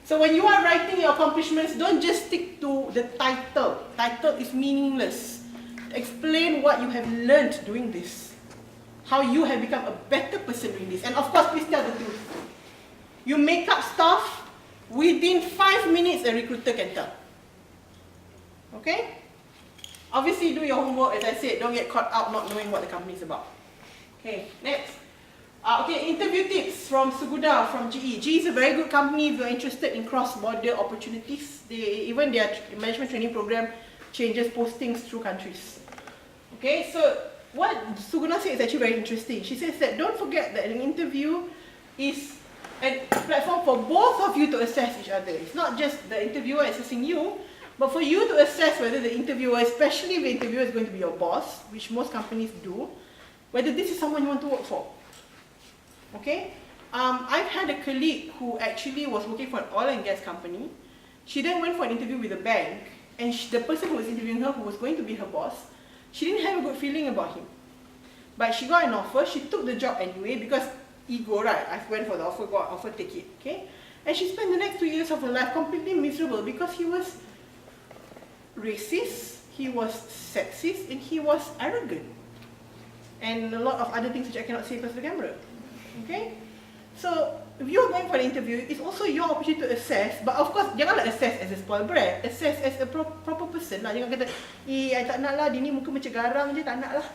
S1: So when you are writing your accomplishments, don't just stick to the title. Title is meaningless. Explain what you have learned doing this. How you have become a better person doing this. And of course, please tell the truth. You make up stuff, within 5 minutes a recruiter can tell. Okay? Obviously do your homework, as I said, don't get caught out not knowing what the company is about. Okay, next. Okay, interview tips from Suguda, from GE. GE is a very good company if you're interested in cross-border opportunities. Even their management training program changes postings through countries. Okay, so what Suguna said is actually very interesting. She says that don't forget that an interview is a platform for both of you to assess each other. It's not just the interviewer assessing you, but for you to assess whether the interviewer, especially if the interviewer is going to be your boss, which most companies do, whether this is someone you want to work for. Okay? I've had a colleague who actually was working for an oil and gas company. She then went for an interview with a bank, and the person who was interviewing her, who was going to be her boss, she didn't have a good feeling about him. But she got an offer, she took the job anyway, because ego, right? I went for the offer, got offer, take it, okay? And she spent the next 2 years of her life completely miserable because he was racist, he was sexist, and he was arrogant. And a lot of other things which I cannot say because of the camera. Okay? So, if you're going for an interview, it's also your opportunity to assess, but of course, janganlah assess as a spoiled brat, assess as a proper person lah. Jangan kata, I tak nak lah, dia ni muka macam garang je, tak nak lah.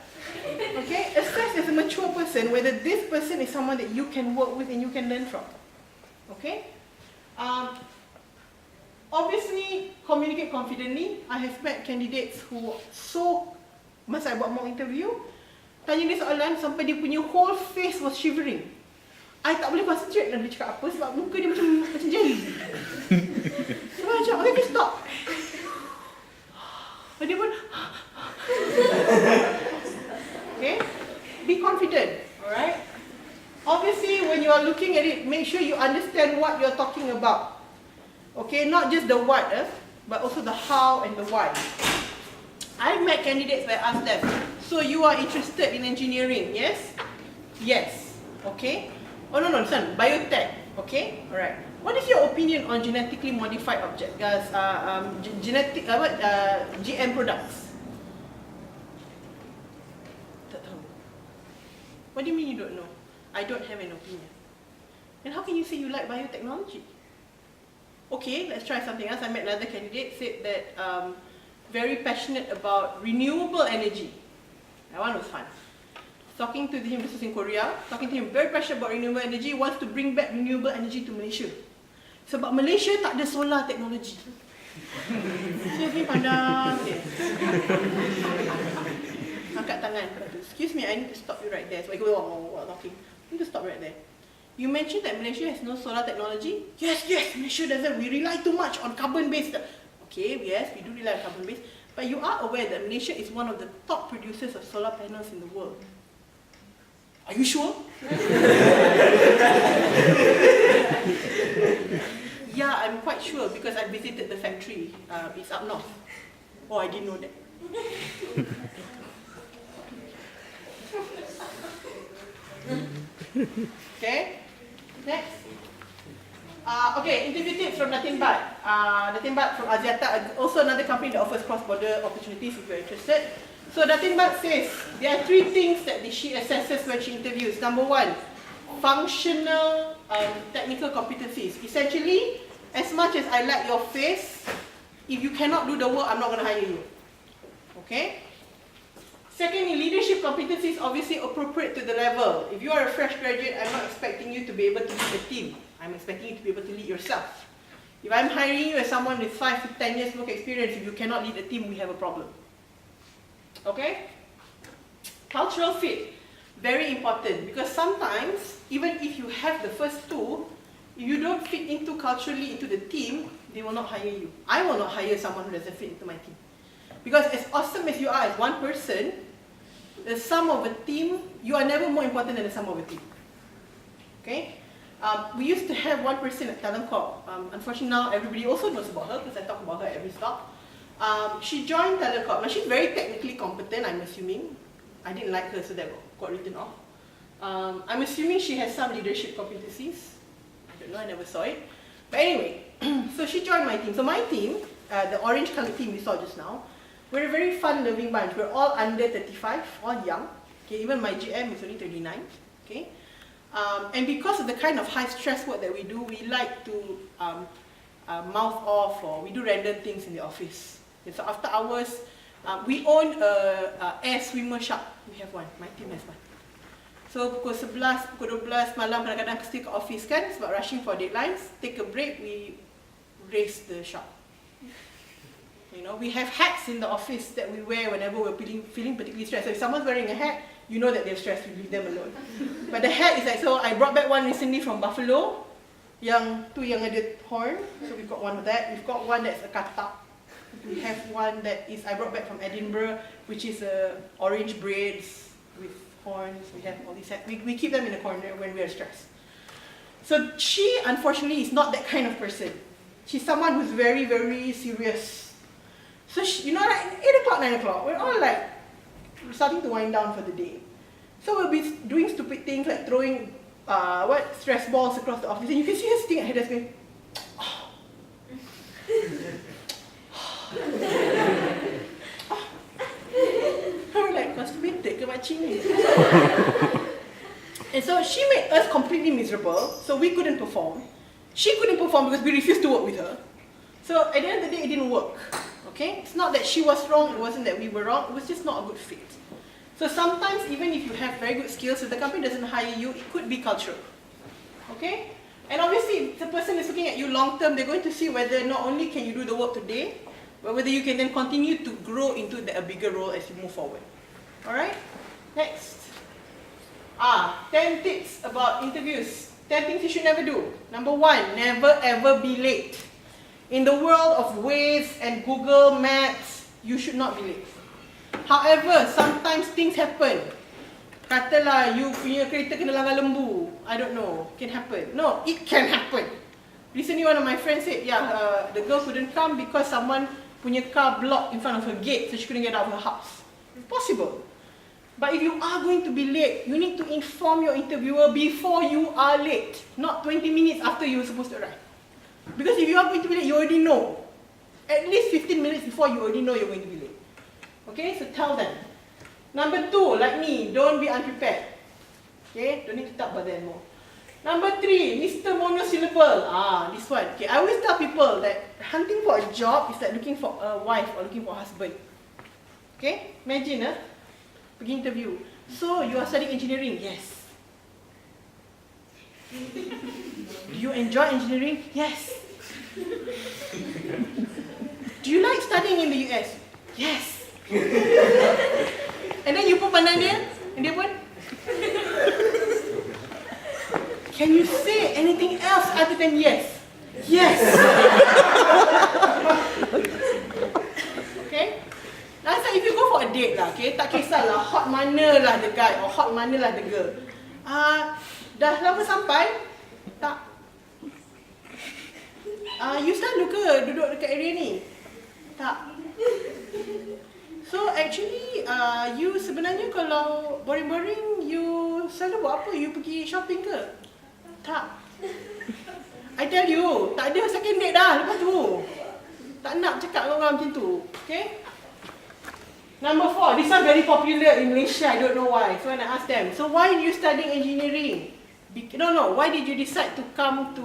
S1: Okay? Assess as a mature person, whether this person is someone that you can work with and you can learn from. Okay? Obviously, communicate confidently. I have met candidates who masa I buat mock interview, tanya dia soalan sampai dia punya whole face was shivering. I tak boleh concentrate dalam dia cakap apa sebab muka dia macam jelly. So macam, okay, please stop. Dia pun okay? Be confident, alright? Obviously, when you are looking at it, make sure you understand what you're talking about. Okay, not just the what, but also the how and the why. I've met candidates where I asked them, so you are interested in engineering, yes? Yes. Okay. Oh no, this one, biotech. Okay, alright. What is your opinion on genetically modified GM products? What do you mean you don't know? I don't have an opinion. And how can you say you like biotechnology? Okay, let's try something else. I met another candidate, said that very passionate about renewable energy. That one was fun. Talking to him, this is in Korea, talking to him, very passionate about renewable energy, wants to bring back renewable energy to Malaysia. Sebab Malaysia tak ada solar technology. Excuse me, pandang. Okay. Angkat tangan. Excuse me, I need to stop you right there. So I go, while talking. I need to stop right there. You mentioned that Malaysia has no solar technology? Yes, Malaysia doesn't. We rely too much on carbon-based. Okay, yes, we do rely on carbon-based. But you are aware that Malaysia is one of the top producers of solar panels in the world. Are you sure? Yeah, I'm quite sure because I visited the factory. It's up north. Oh, I didn't know that. Okay, next. Okay, interview tips from Natin Bat. Natin Bat from Axiata, also another company that offers cross-border opportunities if you're interested. So Natin Bat says there are 3 things that she assesses when she interviews. Number 1, functional technical competencies. Essentially, as much as I like your face, if you cannot do the work, I'm not going to hire you. Okay? Secondly, leadership competencies obviously appropriate to the level. If you are a fresh graduate, I'm not expecting you to be able to lead a team. I'm expecting you to be able to lead yourself. If I'm hiring you as someone with 5 to 10 years work experience, if you cannot lead a team, we have a problem. Okay? Cultural fit, very important, because sometimes, even if you have the first 2, if you don't fit into culturally into the team, they will not hire you. I will not hire someone who doesn't fit into my team. Because as awesome as you are as one person, the sum of a team, you are never more important than the sum of a team. Okay? We used to have one person at TalentCorp. Unfortunately now everybody also knows about her because I talk about her at every stop. She joined TalentCorp. Now she's very technically competent, I'm assuming. I didn't like her, so that got written off. I'm assuming she has some leadership competencies. I don't know, I never saw it. But anyway, so she joined my team. So my team, the orange colored team we saw just now, we're a very fun-loving bunch. We're all under 35, all young. Okay, even my GM is only 39. Okay, and because of the kind of high-stress work that we do, we like to mouth off or we do random things in the office. Okay, so after hours, we own a air swimmer shop. We have one. My team has one. So pukul 11, pukul 12 malam kadang-kadang still ke office kan sebab rushing for deadlines. Take a break, we race the shop. You know, we have hats in the office that we wear whenever we're feeling particularly stressed. So if someone's wearing a hat, you know that they're stressed, you leave them alone. But the hat is like, so I brought back one recently from Buffalo, yang ada horn. So we've got one of that. We've got one that's a katak. We have one that is, I brought back from Edinburgh, which is orange braids with horns. We have all these hats. We keep them in the corner when we are stressed. So she, unfortunately, is not that kind of person. She's someone who's very, very serious. So, you know, like 8 o'clock, 9 o'clock, we're all like starting to wind down for the day. So we'll be doing stupid things like throwing stress balls across the office. And you can see her sitting at her desk going, oh. We're like, constipated ke makcik ni? And so she made us completely miserable, so we couldn't perform. She couldn't perform because we refused to work with her. So at the end of the day, it didn't work. Okay? It's not that she was wrong, it wasn't that we were wrong, it was just not a good fit. So sometimes, even if you have very good skills, if the company doesn't hire you, it could be cultural. Okay? And obviously, if the person is looking at you long term, they're going to see whether not only can you do the work today, but whether you can then continue to grow into a bigger role as you move forward. Alright? Next. 10 tips about interviews. 10 things you should never do. Number 1, never ever be late. In the world of Waze and Google Maps, you should not be late. However, sometimes things happen. Katalah you punya kereta kena langgar lembu. I don't know, can happen. No, it can happen. Recently one of my friends said, the girl couldn't come because someone punya car blocked in front of her gate, so she couldn't get out of her house. It's possible. But if you are going to be late, you need to inform your interviewer before you are late, not 20 minutes after you were supposed to arrive. Because if you are going to be late, you already know. At least 15 minutes before, you already know you're going to be late. Okay, so tell them. Number 2, like me, don't be unprepared. Okay, don't need to talk about that more. Number 3, Mr. Monosyllable. This one. Okay, I always tell people that hunting for a job is like looking for a wife or looking for a husband. Okay, imagine pergi interview. So, you are studying engineering? Yes. Do you enjoy engineering? Yes. Do you like studying in the US? Yes. And then you pun pandang dia, and dia pun, can you say anything else other than yes? Yes. Okay? Now, so if you go for a date lah, okay, tak kisahlah hot mana lah the guy or hot mana lah the girl. Dah lama sampai? Tak. You selalu ke duduk dekat area ni? Tak. So actually, you sebenarnya kalau boring-boring, you selalu buat apa? You pergi shopping ke? Tak. I tell you, tak ada second date dah lepas tu. Tak nak cakap dengan orang macam tu. Okay? Number 4, this one very popular in Malaysia, I don't know why. So when I ask them, so why you studying engineering? No, why did you decide to come to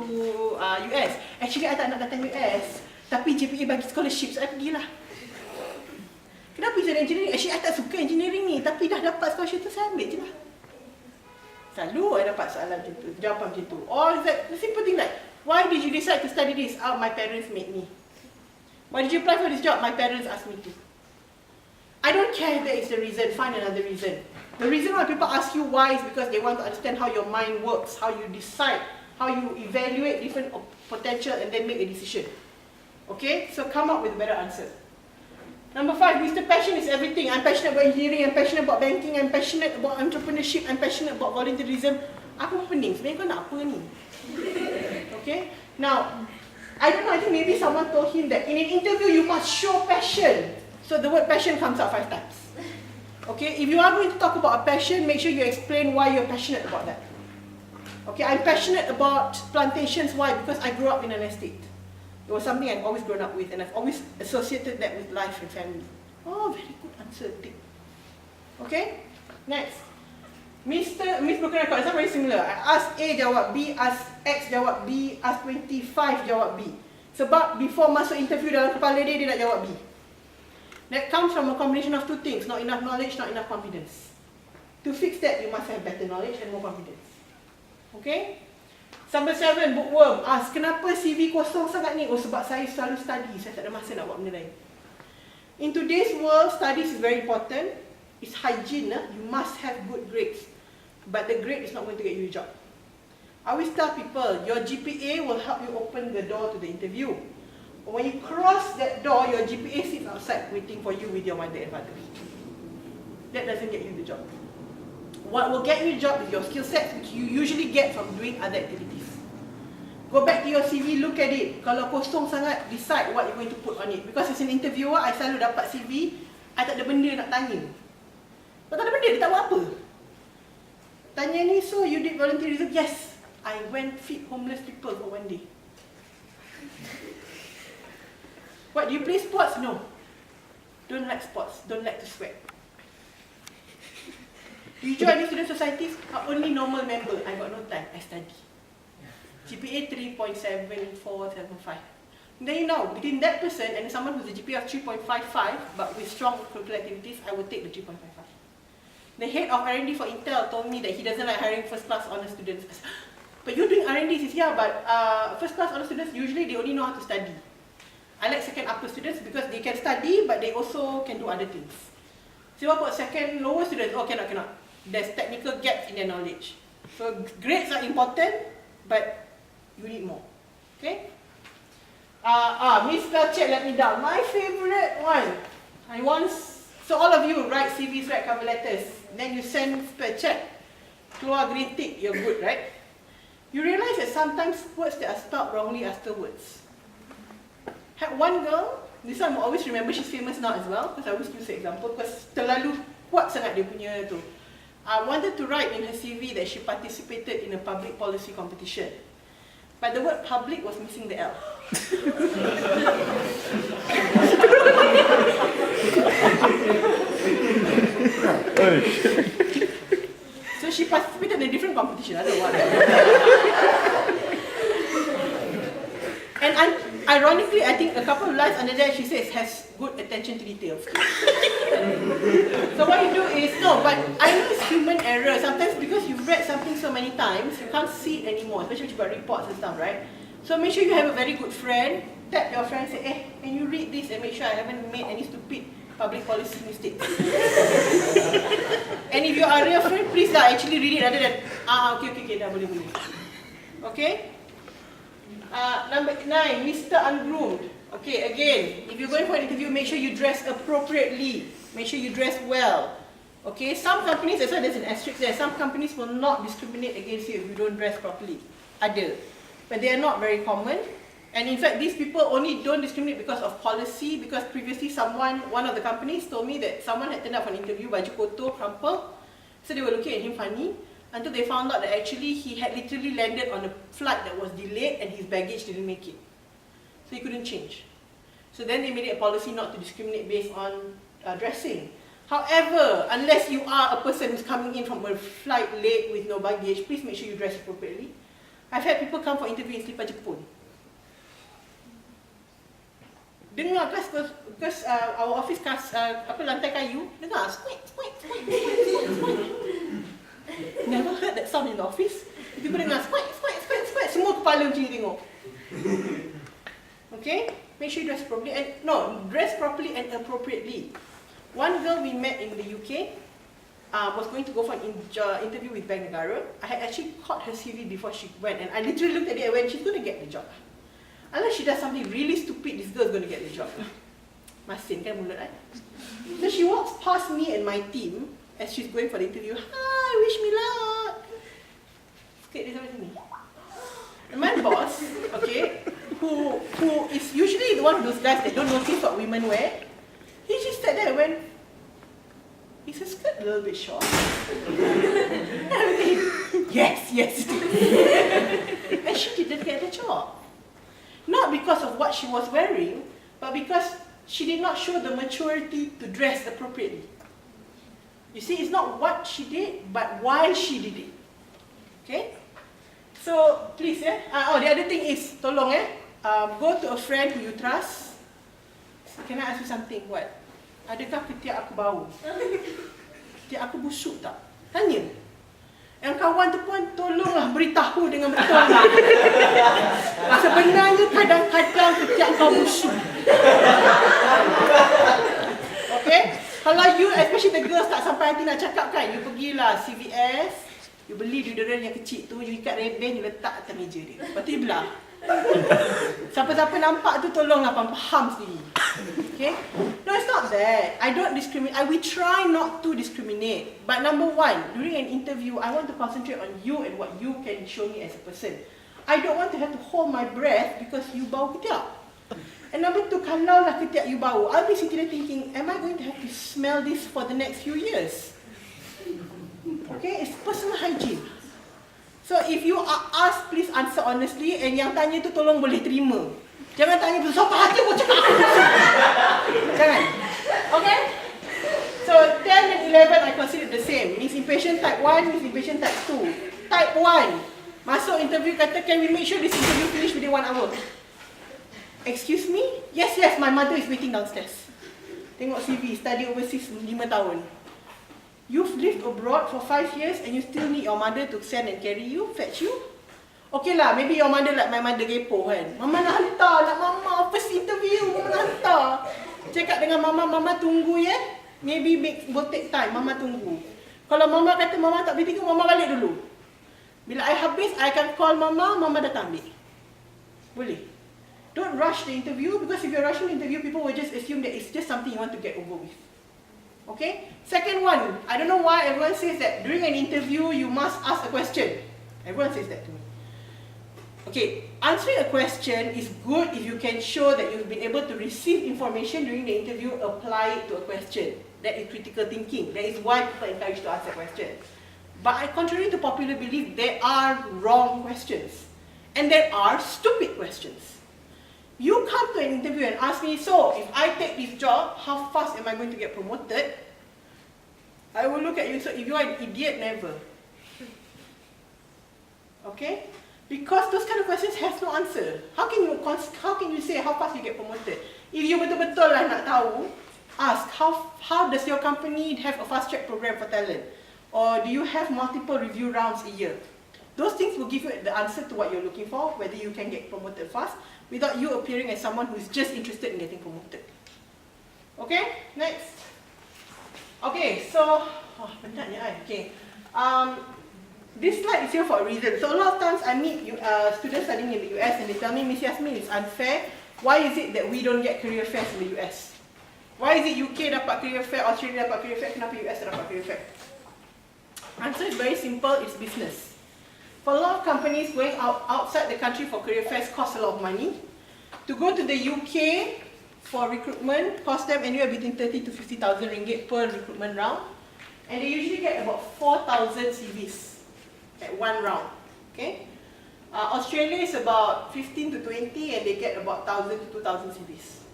S1: US? Actually, I tak nak datang US. Tapi JPA bagi scholarship, so I pergilah. Kenapa jadi engineering? Actually, I tak suka engineering ni. Tapi dah dapat scholarship tu, saya ambil je lah. Selalu I dapat soalan macam tu, jawapan macam tu. Or the simple thing like, why did you decide to study this? My parents made me. Why did you apply for this job? My parents asked me to. I don't care if that is the reason, find another reason. The reason why people ask you why is because they want to understand how your mind works, how you decide, how you evaluate different potential and then make a decision. Okay, so come up with a better answer. Number 5, Mr. Passion is everything. I'm passionate about engineering, I'm passionate about banking, I'm passionate about entrepreneurship, I'm passionate about volunteerism. Apa pening? Sebenarnya kau nak apa ni? Okay, now, I don't know, I think maybe someone told him that in an interview you must show passion. So the word passion comes out 5 times. Okay, if you are going to talk about a passion, make sure you explain why you're passionate about that. Okay, I'm passionate about plantations. Why? Because I grew up in an estate. It was something I've always grown up with, and I've always associated that with life and family. Oh, very good answer. Okay, next. Miss Broken Record, it's not very similar. I asked A jawab B, ask X jawab B, ask 25 jawab B. Sebab before masuk interview dalam kepala dia nak jawab B. That comes from a combination of 2 things, not enough knowledge, not enough confidence. To fix that, you must have better knowledge and more confidence. Okay? Number 7, bookworm. Ask, kenapa CV kosong sangat ni? Oh, sebab saya selalu study, saya tak ada masa nak buat benda lain. In today's world, studies is very important. It's hygiene, you must have good grades. But the grade is not going to get you a job. I always tell people, your GPA will help you open the door to the interview. When you cross that door, your GPA sits outside waiting for you with your mother and father. That doesn't get you the job. What will get you the job is your skill sets, which you usually get from doing other activities. Go back to your CV, look at it. Kalau kosong sangat, decide what you're going to put on it. Because as an interviewer, I selalu dapat CV, I tak ada benda nak tanya. Kalau tak ada benda, dia tak buat apa. Tanya ni, so you did volunteerism? Yes, I went feed homeless people for 1 day. What, do you play sports? No. Don't like sports. Don't like to sweat. Do you join any student societies? Only normal member. I got no time. I study. GPA 3.7475. Then you know, between that person and someone who's a GPA of 3.55 but with strong curricular activities, I would take the 3.55. The head of R&D for Intel told me that he doesn't like hiring first-class honor students. But you're doing R&D, yeah, but first-class honor students, usually they only know how to study. I like second upper students because they can study but they also can do other things. So what about second lower students? Oh, cannot. There's technical gaps in their knowledge. So grades are important, but you need more. Okay? Miss Spellcheck let me down. My favorite one. So all of you write CVs, write cover letters. Then you send Spellcheck. Keluar green tick, you're good, right? You realize that sometimes words that are spelled wrongly are still words. Had one girl, this one I always remember, she's famous now as well, because I always use the example, because terlalu kuat sangat dia punya tu. I wanted to write in her CV that she participated in a public policy competition. But the word public was missing the L. So she participated in a different competition. I don't know what. And ironically, I think a couple of lines under there, she says, has good attention to details. So what you do is, no, but I know it's human error. Sometimes because you've read something so many times, you can't see it anymore, especially if you've got reports and stuff, right? So make sure you have a very good friend. Tap your friend, say, can you read this and make sure I haven't made any stupid public policy mistakes. And if you are a real friend, please actually read it rather than, okay, dah boleh. Okay? Number 9, Mr. Ungroomed. Okay, again, if you're going for an interview, make sure you dress appropriately. Make sure you dress well. Okay, some companies, that's why there's an asterisk there, some companies will not discriminate against you if you don't dress properly. Ada. But they are not very common. And in fact, these people only don't discriminate because of policy, because previously one of the companies told me that someone had turned up for an interview, baju kotor, crumpled, so they were looking at him funny, until they found out that actually he had literally landed on a flight that was delayed and his baggage didn't make it. So he couldn't change. So then they made it a policy not to discriminate based on dressing. However, unless you are a person who's coming in from a flight late with no baggage, please make sure you dress appropriately. I've had people come for interview in slipper Jepun. Dengar because our office lantai kayu, dengar squeak. Never heard that sound in the office. Tiba-tiba dengar squeak, semua kepala macam ni tengok. Okay? Make sure you dress properly dress properly and appropriately. One girl we met in the UK was going to go for an interview with Bank Negara. I had actually caught her CV before she went, and I literally looked at it and went, she's going to get the job. Unless she does something really stupid, this girl's going to get the job. Masin kan mulut kan? So she walks past me and my team as she's going for the interview. Hi, wish me luck. Sikit dia sampai sini. And my boss, okay, who is usually one of those guys that don't notice what women wear, he just sat there and went, is her skirt a little bit short? And I went, yes it is. And she didn't get the job. Not because of what she was wearing, but because she did not show the maturity to dress appropriately. You see, it's not what she did, but why she did it. Okay? So, please, the other thing is, tolong, go to a friend who you trust. Can I ask you something? What? Adakah ketiak aku bau? Ketiak aku busuk tak? Tanya. Yang kawan tu pun tolonglah beritahu dengan betul. Sebenarnya kadang-kadang ketiak kau busuk. Okay? Kalau you, especially the girls tak sampai nanti nak cakap kan, you pergilah CVS, you beli deodorant yang kecil tu, you ikat rebeng, you letak atas meja dia. Lepas tu you belah. Siapa-siapa nampak tu tolonglah faham sendiri. Okay? No, it's not that. I don't discriminate. We try not to discriminate. But number one, during an interview, I want to concentrate on you and what you can show me as a person. I don't want to have to hold my breath because you bau ketiak. And number two, kalau lah ketiak you bau, I'll be sitting there thinking, am I going to have to smell this for the next few years? Okay, it's personal hygiene. So if you are asked, please answer honestly, and yang tanya tu tolong boleh terima. Jangan tanya besar hati aku cakap. Jangan. Okay? So 10 and 11 I consider the same. Miss Impatient type 1, Miss Impatient type 2. Type 1. Masuk interview kata, can we make sure this interview finish within 1 hour? Excuse me? Yes, my mother is waiting downstairs. Tengok CV, study overseas 5 tahun. You've lived abroad for 5 years and you still need your mother to send and carry you, fetch you? Okay lah, maybe your mother like my mother kepo kan. Mama nak hantar, nak mama first interview, mama nak hantar. Cakap dengan mama tunggu ya. Maybe will take time, mama tunggu. Kalau mama kata mama tak boleh tengok, mama balik dulu. Bila I habis, I akan call mama datang ambil. Boleh. Don't rush the interview, because if you're rushing the interview, people will just assume that it's just something you want to get over with. Okay? Second one, I don't know why everyone says that during an interview, you must ask a question. Everyone says that to me. Okay, answering a question is good if you can show that you've been able to receive information during the interview, apply it to a question. That is critical thinking. That is why people encourage to ask a question. But contrary to popular belief, there are wrong questions. And there are stupid questions. You come to an interview and ask me, so if I take this job, how fast am I going to get promoted? I will look at you, so if you are an idiot, never. Okay? Because those kind of questions has no answer. How can you say how fast you get promoted? If you betul-betul lah nak tahu, ask how does your company have a fast track program for talent? Or do you have multiple review rounds a year? Those things will give you the answer to what you're looking for, whether you can get promoted fast, without you appearing as someone who is just interested in getting promoted. Okay, next. Okay, so, penatnya I. Okay. This slide is here for a reason. So a lot of times I meet students studying in the US and they tell me, Miss Yasmin, it's unfair. Why is it that we don't get career fairs in the US? Why is it UK dapat career fair, Australia dapat career fair, kenapa US tak dapat career fair? Answer is very simple, it's business. For a lot of companies, going outside the country for career fairs costs a lot of money. To go to the UK for recruitment costs them anywhere between 30 to 50,000 ringgit per recruitment round. And they usually get about 4,000 CVs at one round. Okay? Australia is about 15 to 20 and they get about 1,000 to 2,000 CVs.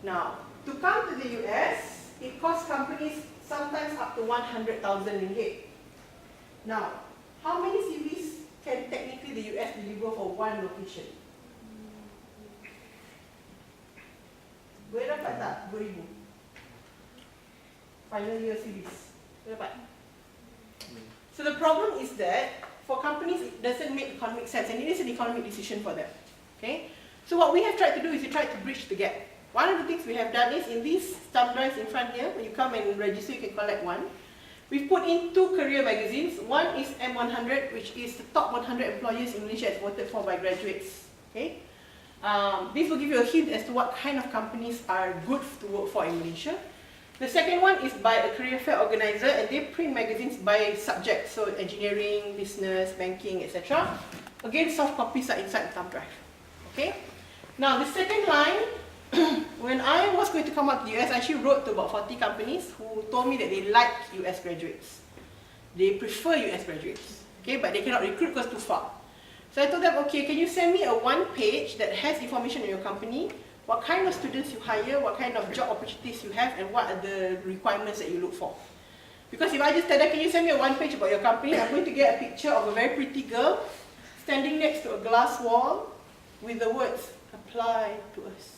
S1: Now, to come to the US, it costs companies sometimes up to 100,000 ringgit. Now, how many CVs can technically the US deliver for one location? Boleh dapat tak? 2,000. Final year CVs. Boleh dapat? So the problem is that for companies it doesn't make economic sense and it is an economic decision for them. Okay? So what we have tried to do is we tried to bridge the gap. One of the things we have done is in these thumb drives in front here, when you come and register you can collect one. We've put in 2 career magazines. One is M100, which is the top 100 employers in Malaysia as voted for by graduates. Okay? This will give you a hint as to what kind of companies are good to work for in Malaysia. The second one is by a career fair organizer and they print magazines by subject, so engineering, business, banking, etc. Again, soft copies are inside the thumb drive. Okay? Now the second line, when I was going to come out to the US, I actually wrote to about 40 companies who told me that they like US graduates. They prefer US graduates, okay, but they cannot recruit because too far. So I told them, okay, can you send me a one page that has information on your company, what kind of students you hire, what kind of job opportunities you have, and what are the requirements that you look for. Because if I just tell them, can you send me a one page about your company, I'm going to get a picture of a very pretty girl standing next to a glass wall with the words, apply to us.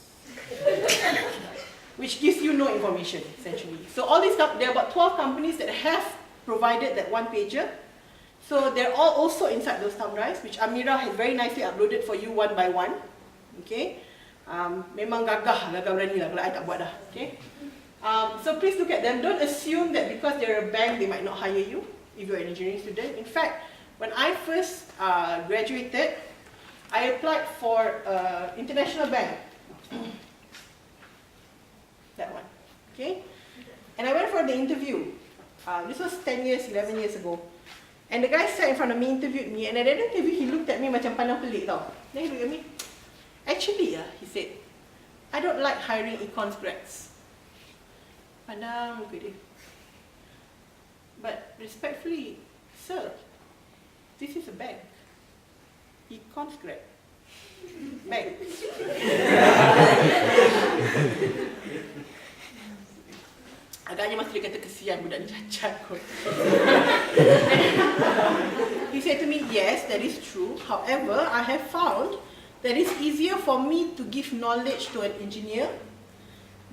S1: Which gives you no information, essentially. So all these, there are about 12 companies that have provided that one pager. So they're all also inside those thumb drives, which Amira has very nicely uploaded for you one by one. Okay? Memang gagah berani lah kalau I tak buat dah. Okay? So please look at them. Don't assume that because they're a bank, they might not hire you if you're an engineering student. In fact, when I first graduated, I applied for international bank. That one. Okay? And I went for the interview. This was 10 years, 11 years ago. And the guy sat in front of me, interviewed me, and at the interview he looked at me macam pandang pelik tau. Then he looked at me. Actually, he said, I don't like hiring econs grads. Pandang muka dia. But respectfully, sir, this is a bank. Econs grad. Bank. Agaknya masa dia kata kesian budak ni cacat kot. He said to me, yes, that is true. However, I have found that it's easier for me to give knowledge to an engineer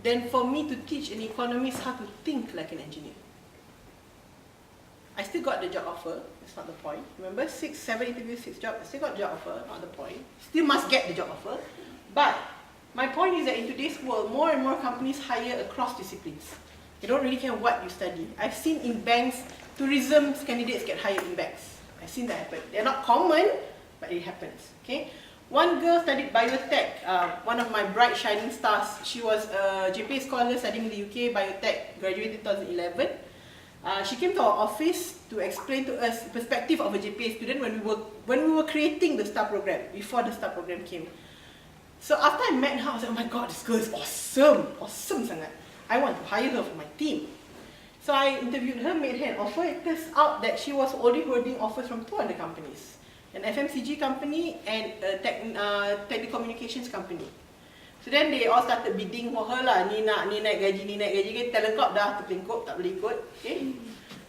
S1: than for me to teach an economist how to think like an engineer. I still got the job offer, that's not the point. Remember, 6, 7 interviews, 6 jobs, I still got the job offer, not the point. Still must get the job offer. But my point is that in today's world, more and more companies hire across disciplines. They don't really care what you study. I've seen in banks, tourism candidates get hired in banks. I've seen that happen. They're not common, but it happens. Okay? One girl studied biotech, one of my bright shining stars. She was a GPA scholar studying in the UK, biotech, graduated in 2011. She came to our office to explain to us the perspective of a GPA student when we were creating the STAR program, before the STAR program came. So after I met her, I was like, oh my god, this girl is awesome, awesome sangat. I want to hire her for my team. So I interviewed her, made her an offer. It turns out that she was already holding offers from 2 other companies. An FMCG company and a telecommunications company. So then they all started bidding for her lah. Ni naik gaji, ni naik gaji. TalentCorp dah terpelengkop, tak boleh ikut. Okay?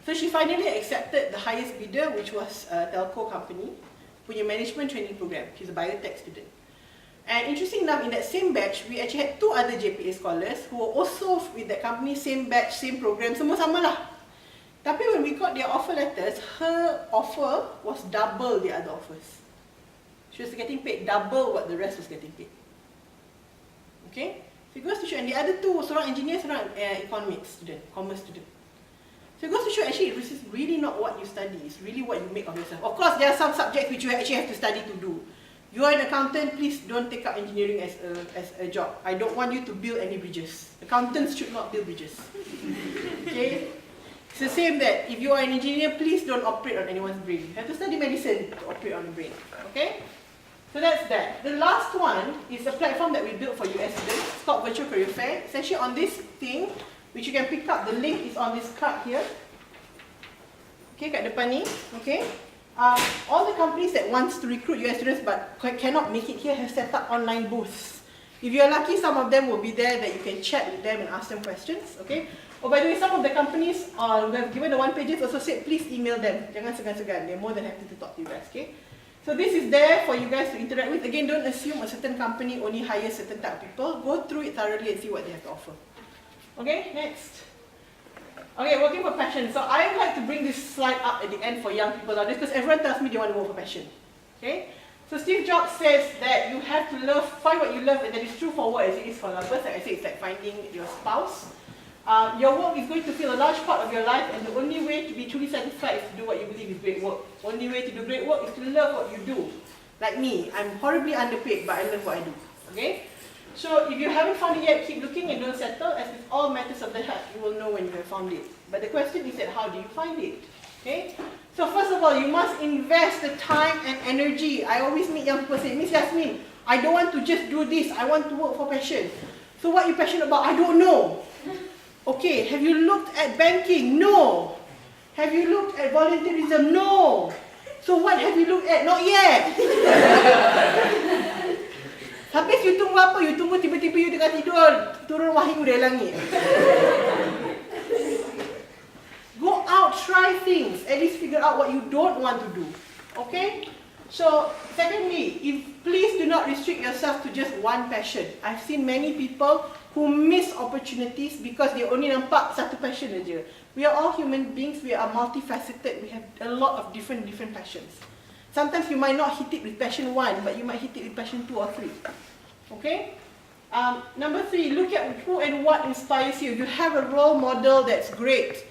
S1: So she finally accepted the highest bidder, which was a telco company, punya management training program. She's a biotech student. And interesting enough, in that same batch, we actually had 2 other JPA scholars who were also with that company, same batch, same program, semua sama lah. Tapi when we got their offer letters, her offer was double the other offers. She was getting paid double what the rest was getting paid. Okay? So it goes to show, and the other 2, seorang engineer, seorang economics student, commerce student. So it goes to show actually this is really not what you study, it's really what you make of yourself. Of course, there are some subjects which you actually have to study to do. You are an accountant, please don't take up engineering as a job. I don't want you to build any bridges. Accountants should not build bridges. Okay? It's the same that if you are an engineer, please don't operate on anyone's brain. You have to study medicine to operate on the brain. Okay? So that's that. The last one is a platform that we built for US students. It's called Virtual Career Fair. It's actually on this thing, which you can pick up. The link is on this card here. Okay, kat depan ni. Okay? All the companies that wants to recruit US students but cannot make it here have set up online booths. If you're lucky, some of them will be there that you can chat with them and ask them questions. Okay? Oh, by the way, some of the companies who have given the 1-pagers also said please email them. Jangan segan-segan. They're more than happy to talk to you guys. Okay? So this is there for you guys to interact with. Again, don't assume a certain company only hires certain type of people. Go through it thoroughly and see what they have to offer. Okay? Next. Okay, working for passion. So I would like to bring this slide up at the end for young people nowadays because everyone tells me they want to work for passion. Okay? So Steve Jobs says that you have to find what you love, and that is true for work as it is for lovers. Like I say, it's like finding your spouse. Your work is going to fill a large part of your life, and the only way to be truly satisfied is to do what you believe is great work. Only way to do great work is to love what you do. Like me, I'm horribly underpaid, but I love what I do. Okay? So if you haven't found it yet, keep looking and don't settle. As with all matters of the heart, you will know when you have found it. But the question is that how do you find it? Okay? So first of all, you must invest the time and energy. I always meet young people say, Miss Yasmin, I don't want to just do this. I want to work for passion. So what are you passionate about? I don't know. Okay, have you looked at banking? No. Have you looked at volunteerism? No. So what have you looked at? Not yet. Habis you tunggu apa? You tunggu tiba-tiba you tengah tidur, turun wahyu dari langit. Go out, try things. At least figure out what you don't want to do. Okay? So, secondly, please do not restrict yourself to just one passion. I've seen many people who miss opportunities because they only nampak satu passion aja. We are all human beings. We are multifaceted. We have a lot of different passions. Sometimes you might not hit it with passion 1, but you might hit it with passion 2 or 3. Okay? Number 3, look at who and what inspires you. You have a role model, that's great.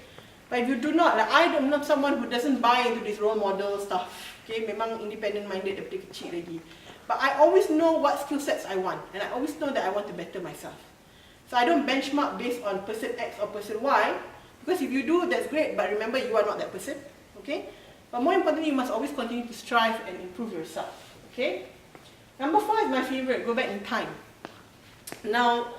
S1: But if you do not, like I'm not someone who doesn't buy into this role model stuff. Okay? Memang independent minded daripada kecil lagi. But I always know what skill sets I want. And I always know that I want to better myself. So I don't benchmark based on person X or person Y. Because if you do, that's great. But remember, you are not that person. Okay? But more importantly, you must always continue to strive and improve yourself. Okay? Number 4 is my favorite, go back in time. Now,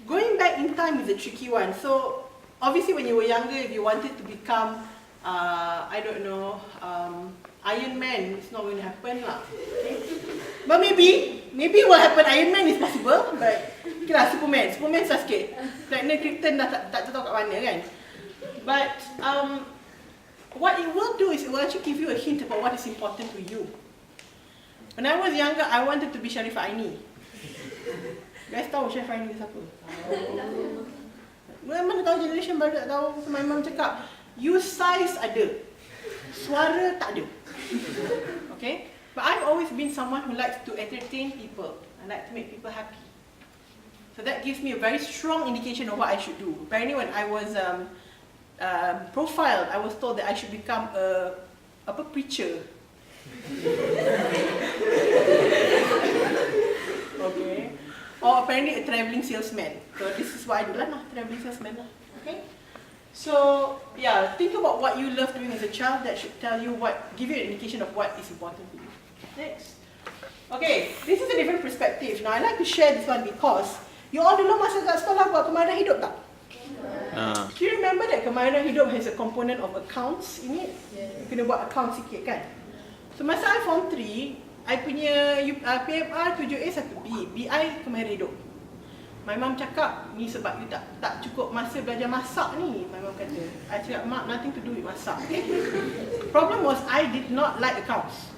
S1: going back in time is a tricky one. So, obviously when you were younger, if you wanted to become, I don't know, Iron Man, it's not going to happen lah. Okay? But maybe it will happen. Iron Man is possible, but okay lah, Superman susah sikit. Planet Krypton dah tak tahu kat mana kan. But, what it will do is it will actually give you a hint about what is important to you. When I was younger, I wanted to be Sharifah Aini. Guys tahu Sharifah Aini siapa? Mana tahu generation baru tak tahu. My mom cakap, you size ada, suara tak ada. Okay? But I've always been someone who likes to entertain people. I like to make people happy. So that gives me a very strong indication of what I should do. Apparently when I was profiled, I was told that I should become a preacher. Okay. Or apparently a travelling salesman. So this is what I do lah, travelling salesman lah. Okay. So yeah, think about what you love doing as a child. That should tell you give you an indication of what is important to you. Next. Okay, this is a different perspective. Now I like to share this one because you all dulu masa kat sekolah buat kemahiran hidup tak? Do you remember that kemahiran hidup has a component of accounts in it? You kena buat account sikit kan? So masa I form 3, I punya PMR 7A 1B, BI kemahiran hidup. My mum cakap, ni sebab you tak cukup masa belajar masak ni. My mum kata. I cakap, mak, nothing to do with masak. Okay? Problem was, I did not like accounts.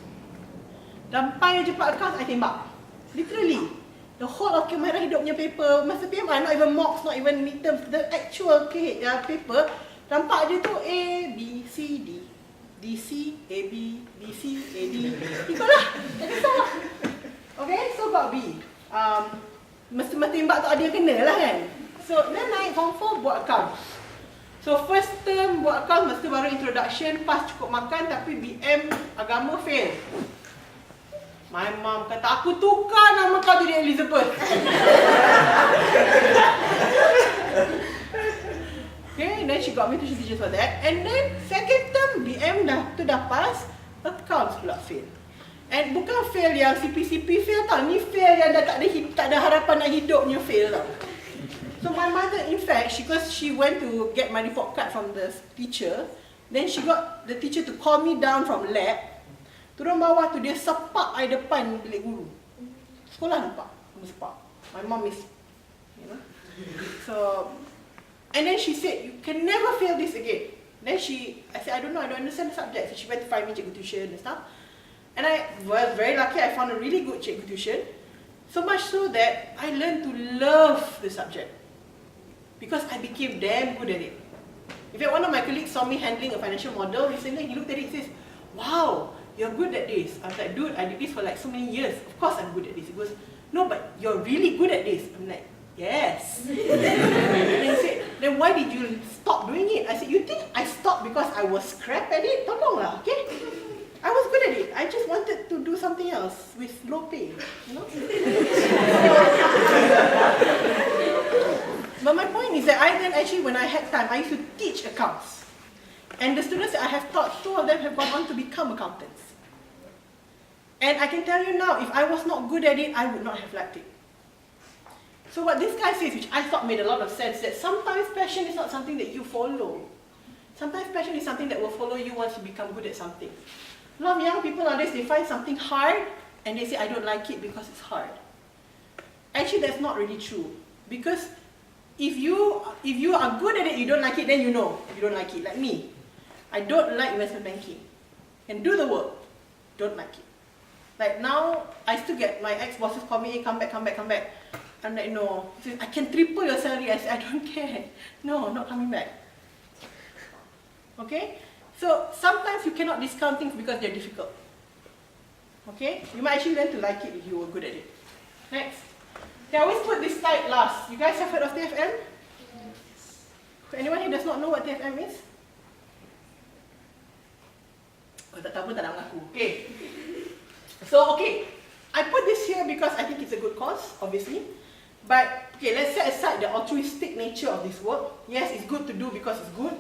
S1: Sampai je jumpa accounts, I tembak. Literally. The whole of kamera hidup punya paper, masa PMI, not even mocks, not even midterms, the actual paper, nampak je tu A, B, C, D. D, C, A, B, D, C, A, D. Ikutlah. Jadi salah. Okay, so got B. Mesti tembak tu ada kena lah kan. So, then naik form 4 buat account. So, first term buat account, mesti baru introduction, pas cukup makan, tapi BM agama fail. My mom kata, aku tukar nama kau jadi Elizabeth. Okay, then she got me tuition teachers for that. And then second term BM dah pass, accounts pula fail. And bukan fail yang CP fail tau, ni fail yang dah tak ada harapan nak hidupnya fail tau. So my mother, in fact, because she went to get my report card from the teacher, then she got the teacher to call me down from lab. Turun bawah tu dia sepak I depan bilik guru. Sekolah nampak, dia sepak. My mom is, you know. So, and then she said, you can never fail this again. Then I said, I don't know, I don't understand the subject. So she went to find me cikgu tuition and stuff. And I was very lucky, I found a really good cikgu tuition. So much so that I learned to love the subject. Because I became damn good at it. In fact, one of my colleagues saw me handling a financial model recently. He looked at it and says, wow, you're good at this. I was like, dude, I did this for like so many years. Of course I'm good at this. He goes, no, but you're really good at this. I'm like, yes. And he said, then why did you stop doing it? I said, you think I stopped because I was crap at it? Tolonglah, okay? I was good at it. I just wanted to do something else with low pay, you know? But my point is that I then actually, when I had time, I used to teach accounts. And the students that I have taught, 2 of them have gone on to become accountants. And I can tell you now, if I was not good at it, I would not have liked it. So what this guy says, which I thought made a lot of sense, that sometimes passion is not something that you follow. Sometimes passion is something that will follow you once you become good at something. A lot of young people nowadays, they find something hard, and they say, I don't like it because it's hard. Actually, that's not really true. Because if you are good at it, you don't like it, then you know you don't like it. Like me, I don't like investment banking. And do the work, don't like it. Like now, I still get my ex-bosses call me, hey, come back. I'm like, no, I can triple your salary. I said, I don't care. No, not coming back. Okay? So sometimes you cannot discount things because they're difficult. Okay? You might actually learn to like it if you were good at it. Next. Okay, I always put this slide last. You guys have heard of TFM? Yes. Anyone here does not know what TFM is? Oh, tak tahu pun tak nak mengaku. Okay. So, okay. I put this here because I think it's a good cause, obviously. But, okay, let's set aside the altruistic nature of this work. Yes, it's good to do because it's good.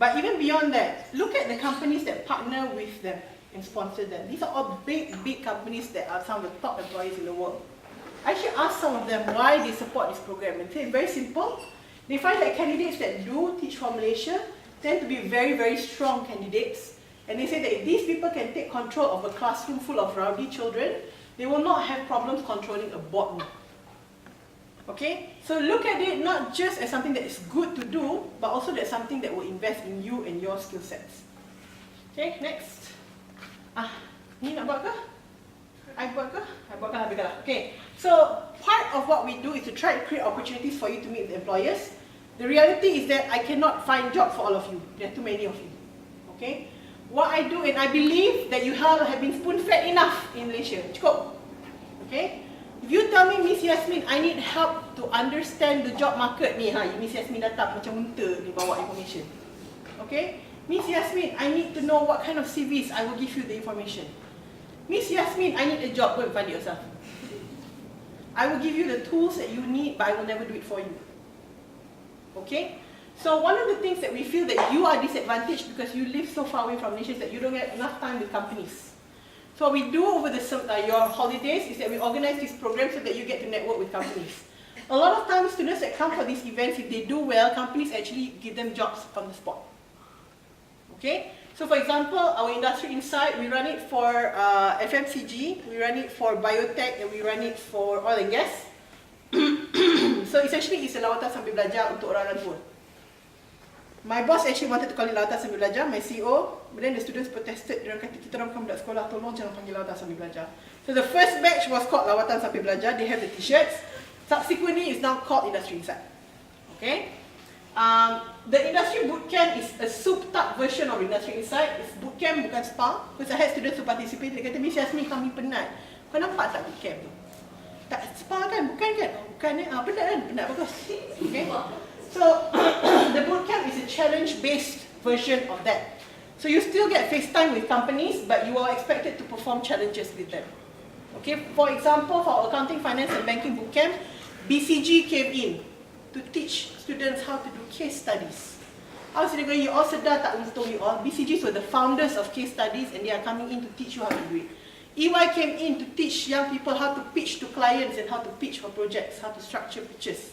S1: But even beyond that, look at the companies that partner with them and sponsor them. These are all big companies that are some of the top employees in the world. I actually asked some of them why they support this program, and it's very simple. They find that candidates that do teach for Malaysia tend to be very, very strong candidates. And they say that if these people can take control of a classroom full of rowdy children, they will not have problems controlling a boardroom. Okay? So look at it not just as something that is good to do, but also that's something that will invest in you and your skill sets. Okay, next. Ni nak buat ke? I buat ke? I buat ke? Habiskan lah. Okay. So, part of what we do is to try to create opportunities for you to meet the employers. The reality is that I cannot find jobs for all of you. There are too many of you. Okay? What I do, and I believe that you have been spoon-fed enough in Malaysia. Cukup. Okay? If you tell me, Miss Yasmin, I need help to understand the job market ni, Miss Yasmin datang macam unta ni bawa information. Okay? Miss Yasmin, I need to know what kind of CVs. I will give you the information. Miss Yasmin, I need a job. Go and find it yourself. I will give you the tools that you need, but I will never do it for you. Okay? So one of the things that we feel that you are disadvantaged because you live so far away from Malaysia is that you don't get enough time with companies. So what we do over your holidays is that we organize these programs so that you get to network with companies. A lot of times, students that come for these events, if they do well, companies actually give them jobs on the spot. Okay? So for example, our industry insight, we run it for FMCG, we run it for biotech, and we run it for oil and gas. So essentially it's a lawatan sambil belajar untuk orang-orang tua. My boss actually wanted to call it lawatan sambil belajar, my CEO, but then the students protested. Dia kata kita orang bukan budak sekolah, tolong jangan panggil lawatan sambil belajar. So the first batch was called lawatan sambil belajar. They have the t-shirts. Subsequently, it's now called Industry Insight. Okay. The Industry Bootcamp is a souped-up version of Industry Insight. It's bootcamp, bukan spa. Because I had students who participate. Dia kata, Miss Yasmin, kami penat. Kau nampak tak bootcamp tu? Tak spa kan? Bukan kan? Bukan penat kan? Penat bagus. Okay. So, the bootcamp is a challenge-based version of that. So you still get FaceTime with companies, but you are expected to perform challenges with them. Okay. For example, for accounting, finance, and banking bootcamp, BCG came in to teach students how to do case studies. How's it going? You all sedar tak untung you all? BCGs were the founders of case studies and they are coming in to teach you how to do it. EY came in to teach young people how to pitch to clients and how to pitch for projects, how to structure pitches.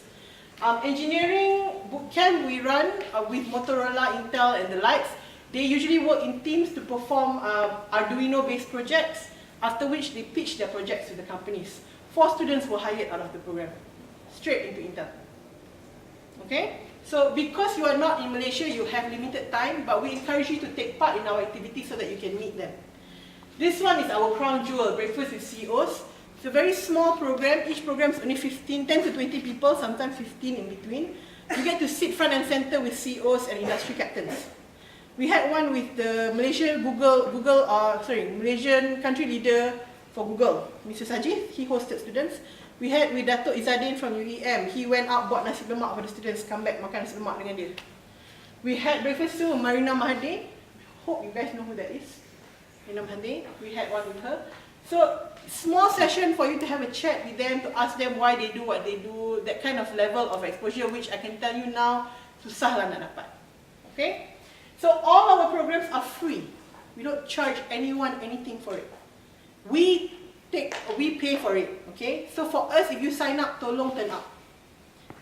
S1: Engineering bootcamp we run with Motorola, Intel and the likes. They usually work in teams to perform Arduino-based projects, after which they pitch their projects to the companies. 4 students were hired out of the program, straight into Intel. Okay? So because you are not in Malaysia, you have limited time, but we encourage you to take part in our activities so that you can meet them. This one is our crown jewel, Breakfast with CEOs. It's a very small program. Each program is only 10 to 20 people, sometimes 15 in between. You get to sit front and center with CEOs and industry captains. We had one with the Malaysian Malaysian country leader for Google, Mr. Sajid. He hosted students. We had with Dato' Izzadin from UEM. He went out, bought nasi lemak for the students, come back makan nasi lemak dengan dia. We had breakfast too, Marina Mahathir. Hope you guys know who that is. Marina Mahathir. We had one with her. So, small session for you to have a chat with them, to ask them why they do what they do, that kind of level of exposure, which I can tell you now, susah lah nak dapat. Okay? So, all our programs are free. We don't charge anyone anything for it. We pay for it, okay? So for us, if you sign up, tolong turn up.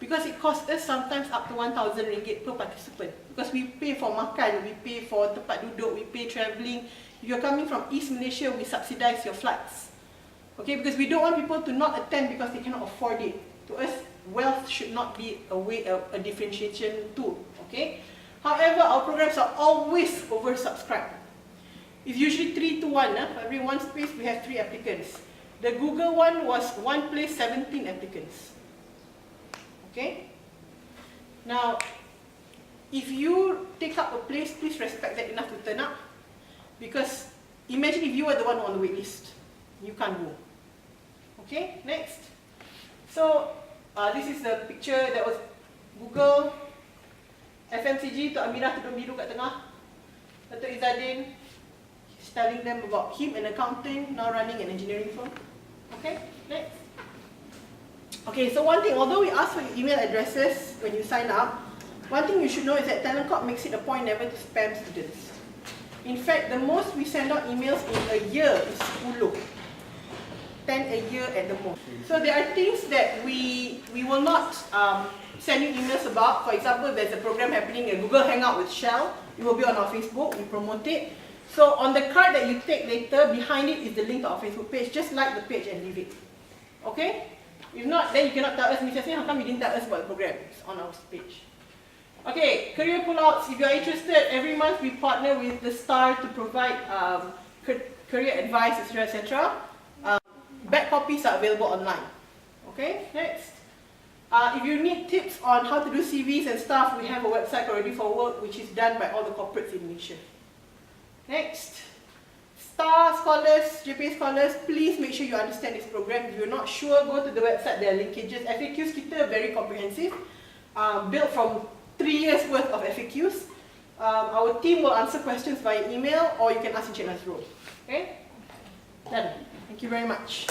S1: Because it costs us sometimes up to 1,000 ringgit per participant. Because we pay for makan, we pay for tempat duduk, we pay travelling. If you're coming from East Malaysia, we subsidize your flights. Okay, because we don't want people to not attend because they cannot afford it. To us, wealth should not be a differentiation tool, okay? However, our programs are always oversubscribed. It's usually 3 to 1. For every 1 space, we have 3 applicants. The Google one was 1 place, 17 applicants. Okay? Now, if you take up a place, please respect that enough to turn up. Because imagine if you were the one on the wait list. You can't go. Okay, next. So, this is the picture that was Google, FMCG, Tok Amirah tudung biru kat tengah. Dato' Izzadin, he's telling them about him and accounting, now running an engineering firm. Okay, next. Okay, so one thing, although we ask for your email addresses when you sign up, one thing you should know is that TalentCorp makes it a point never to spam students. In fact, the most we send out emails in a year is 10. 10 a year at the most. So there are things that we will not send you emails about. For example, there's a program happening, a Google Hangout with Shell. It will be on our Facebook, we promote it. So on the card that you take later, behind it is the link to our Facebook page. Just like the page and leave it. Okay? If not, then you cannot tell us, Ms. Yasmin, how come you didn't tell us about the program? It's on our page. Okay, career pullouts. If you are interested, every month we partner with the STAR to provide career advice, etc., etc. Back copies are available online. Okay, next. If you need tips on how to do CVs and stuff, we have a website called Ready for Work, which is done by all the corporates in Malaysia. Next. STAR scholars, JPA scholars, please make sure you understand this program. If you're not sure, go to the website, there are linkages. FAQs kita are very comprehensive, built from 3 years worth of FAQs. Our team will answer questions via email or you can ask in Cik Nazrul. Okay? Done. Thank you very much.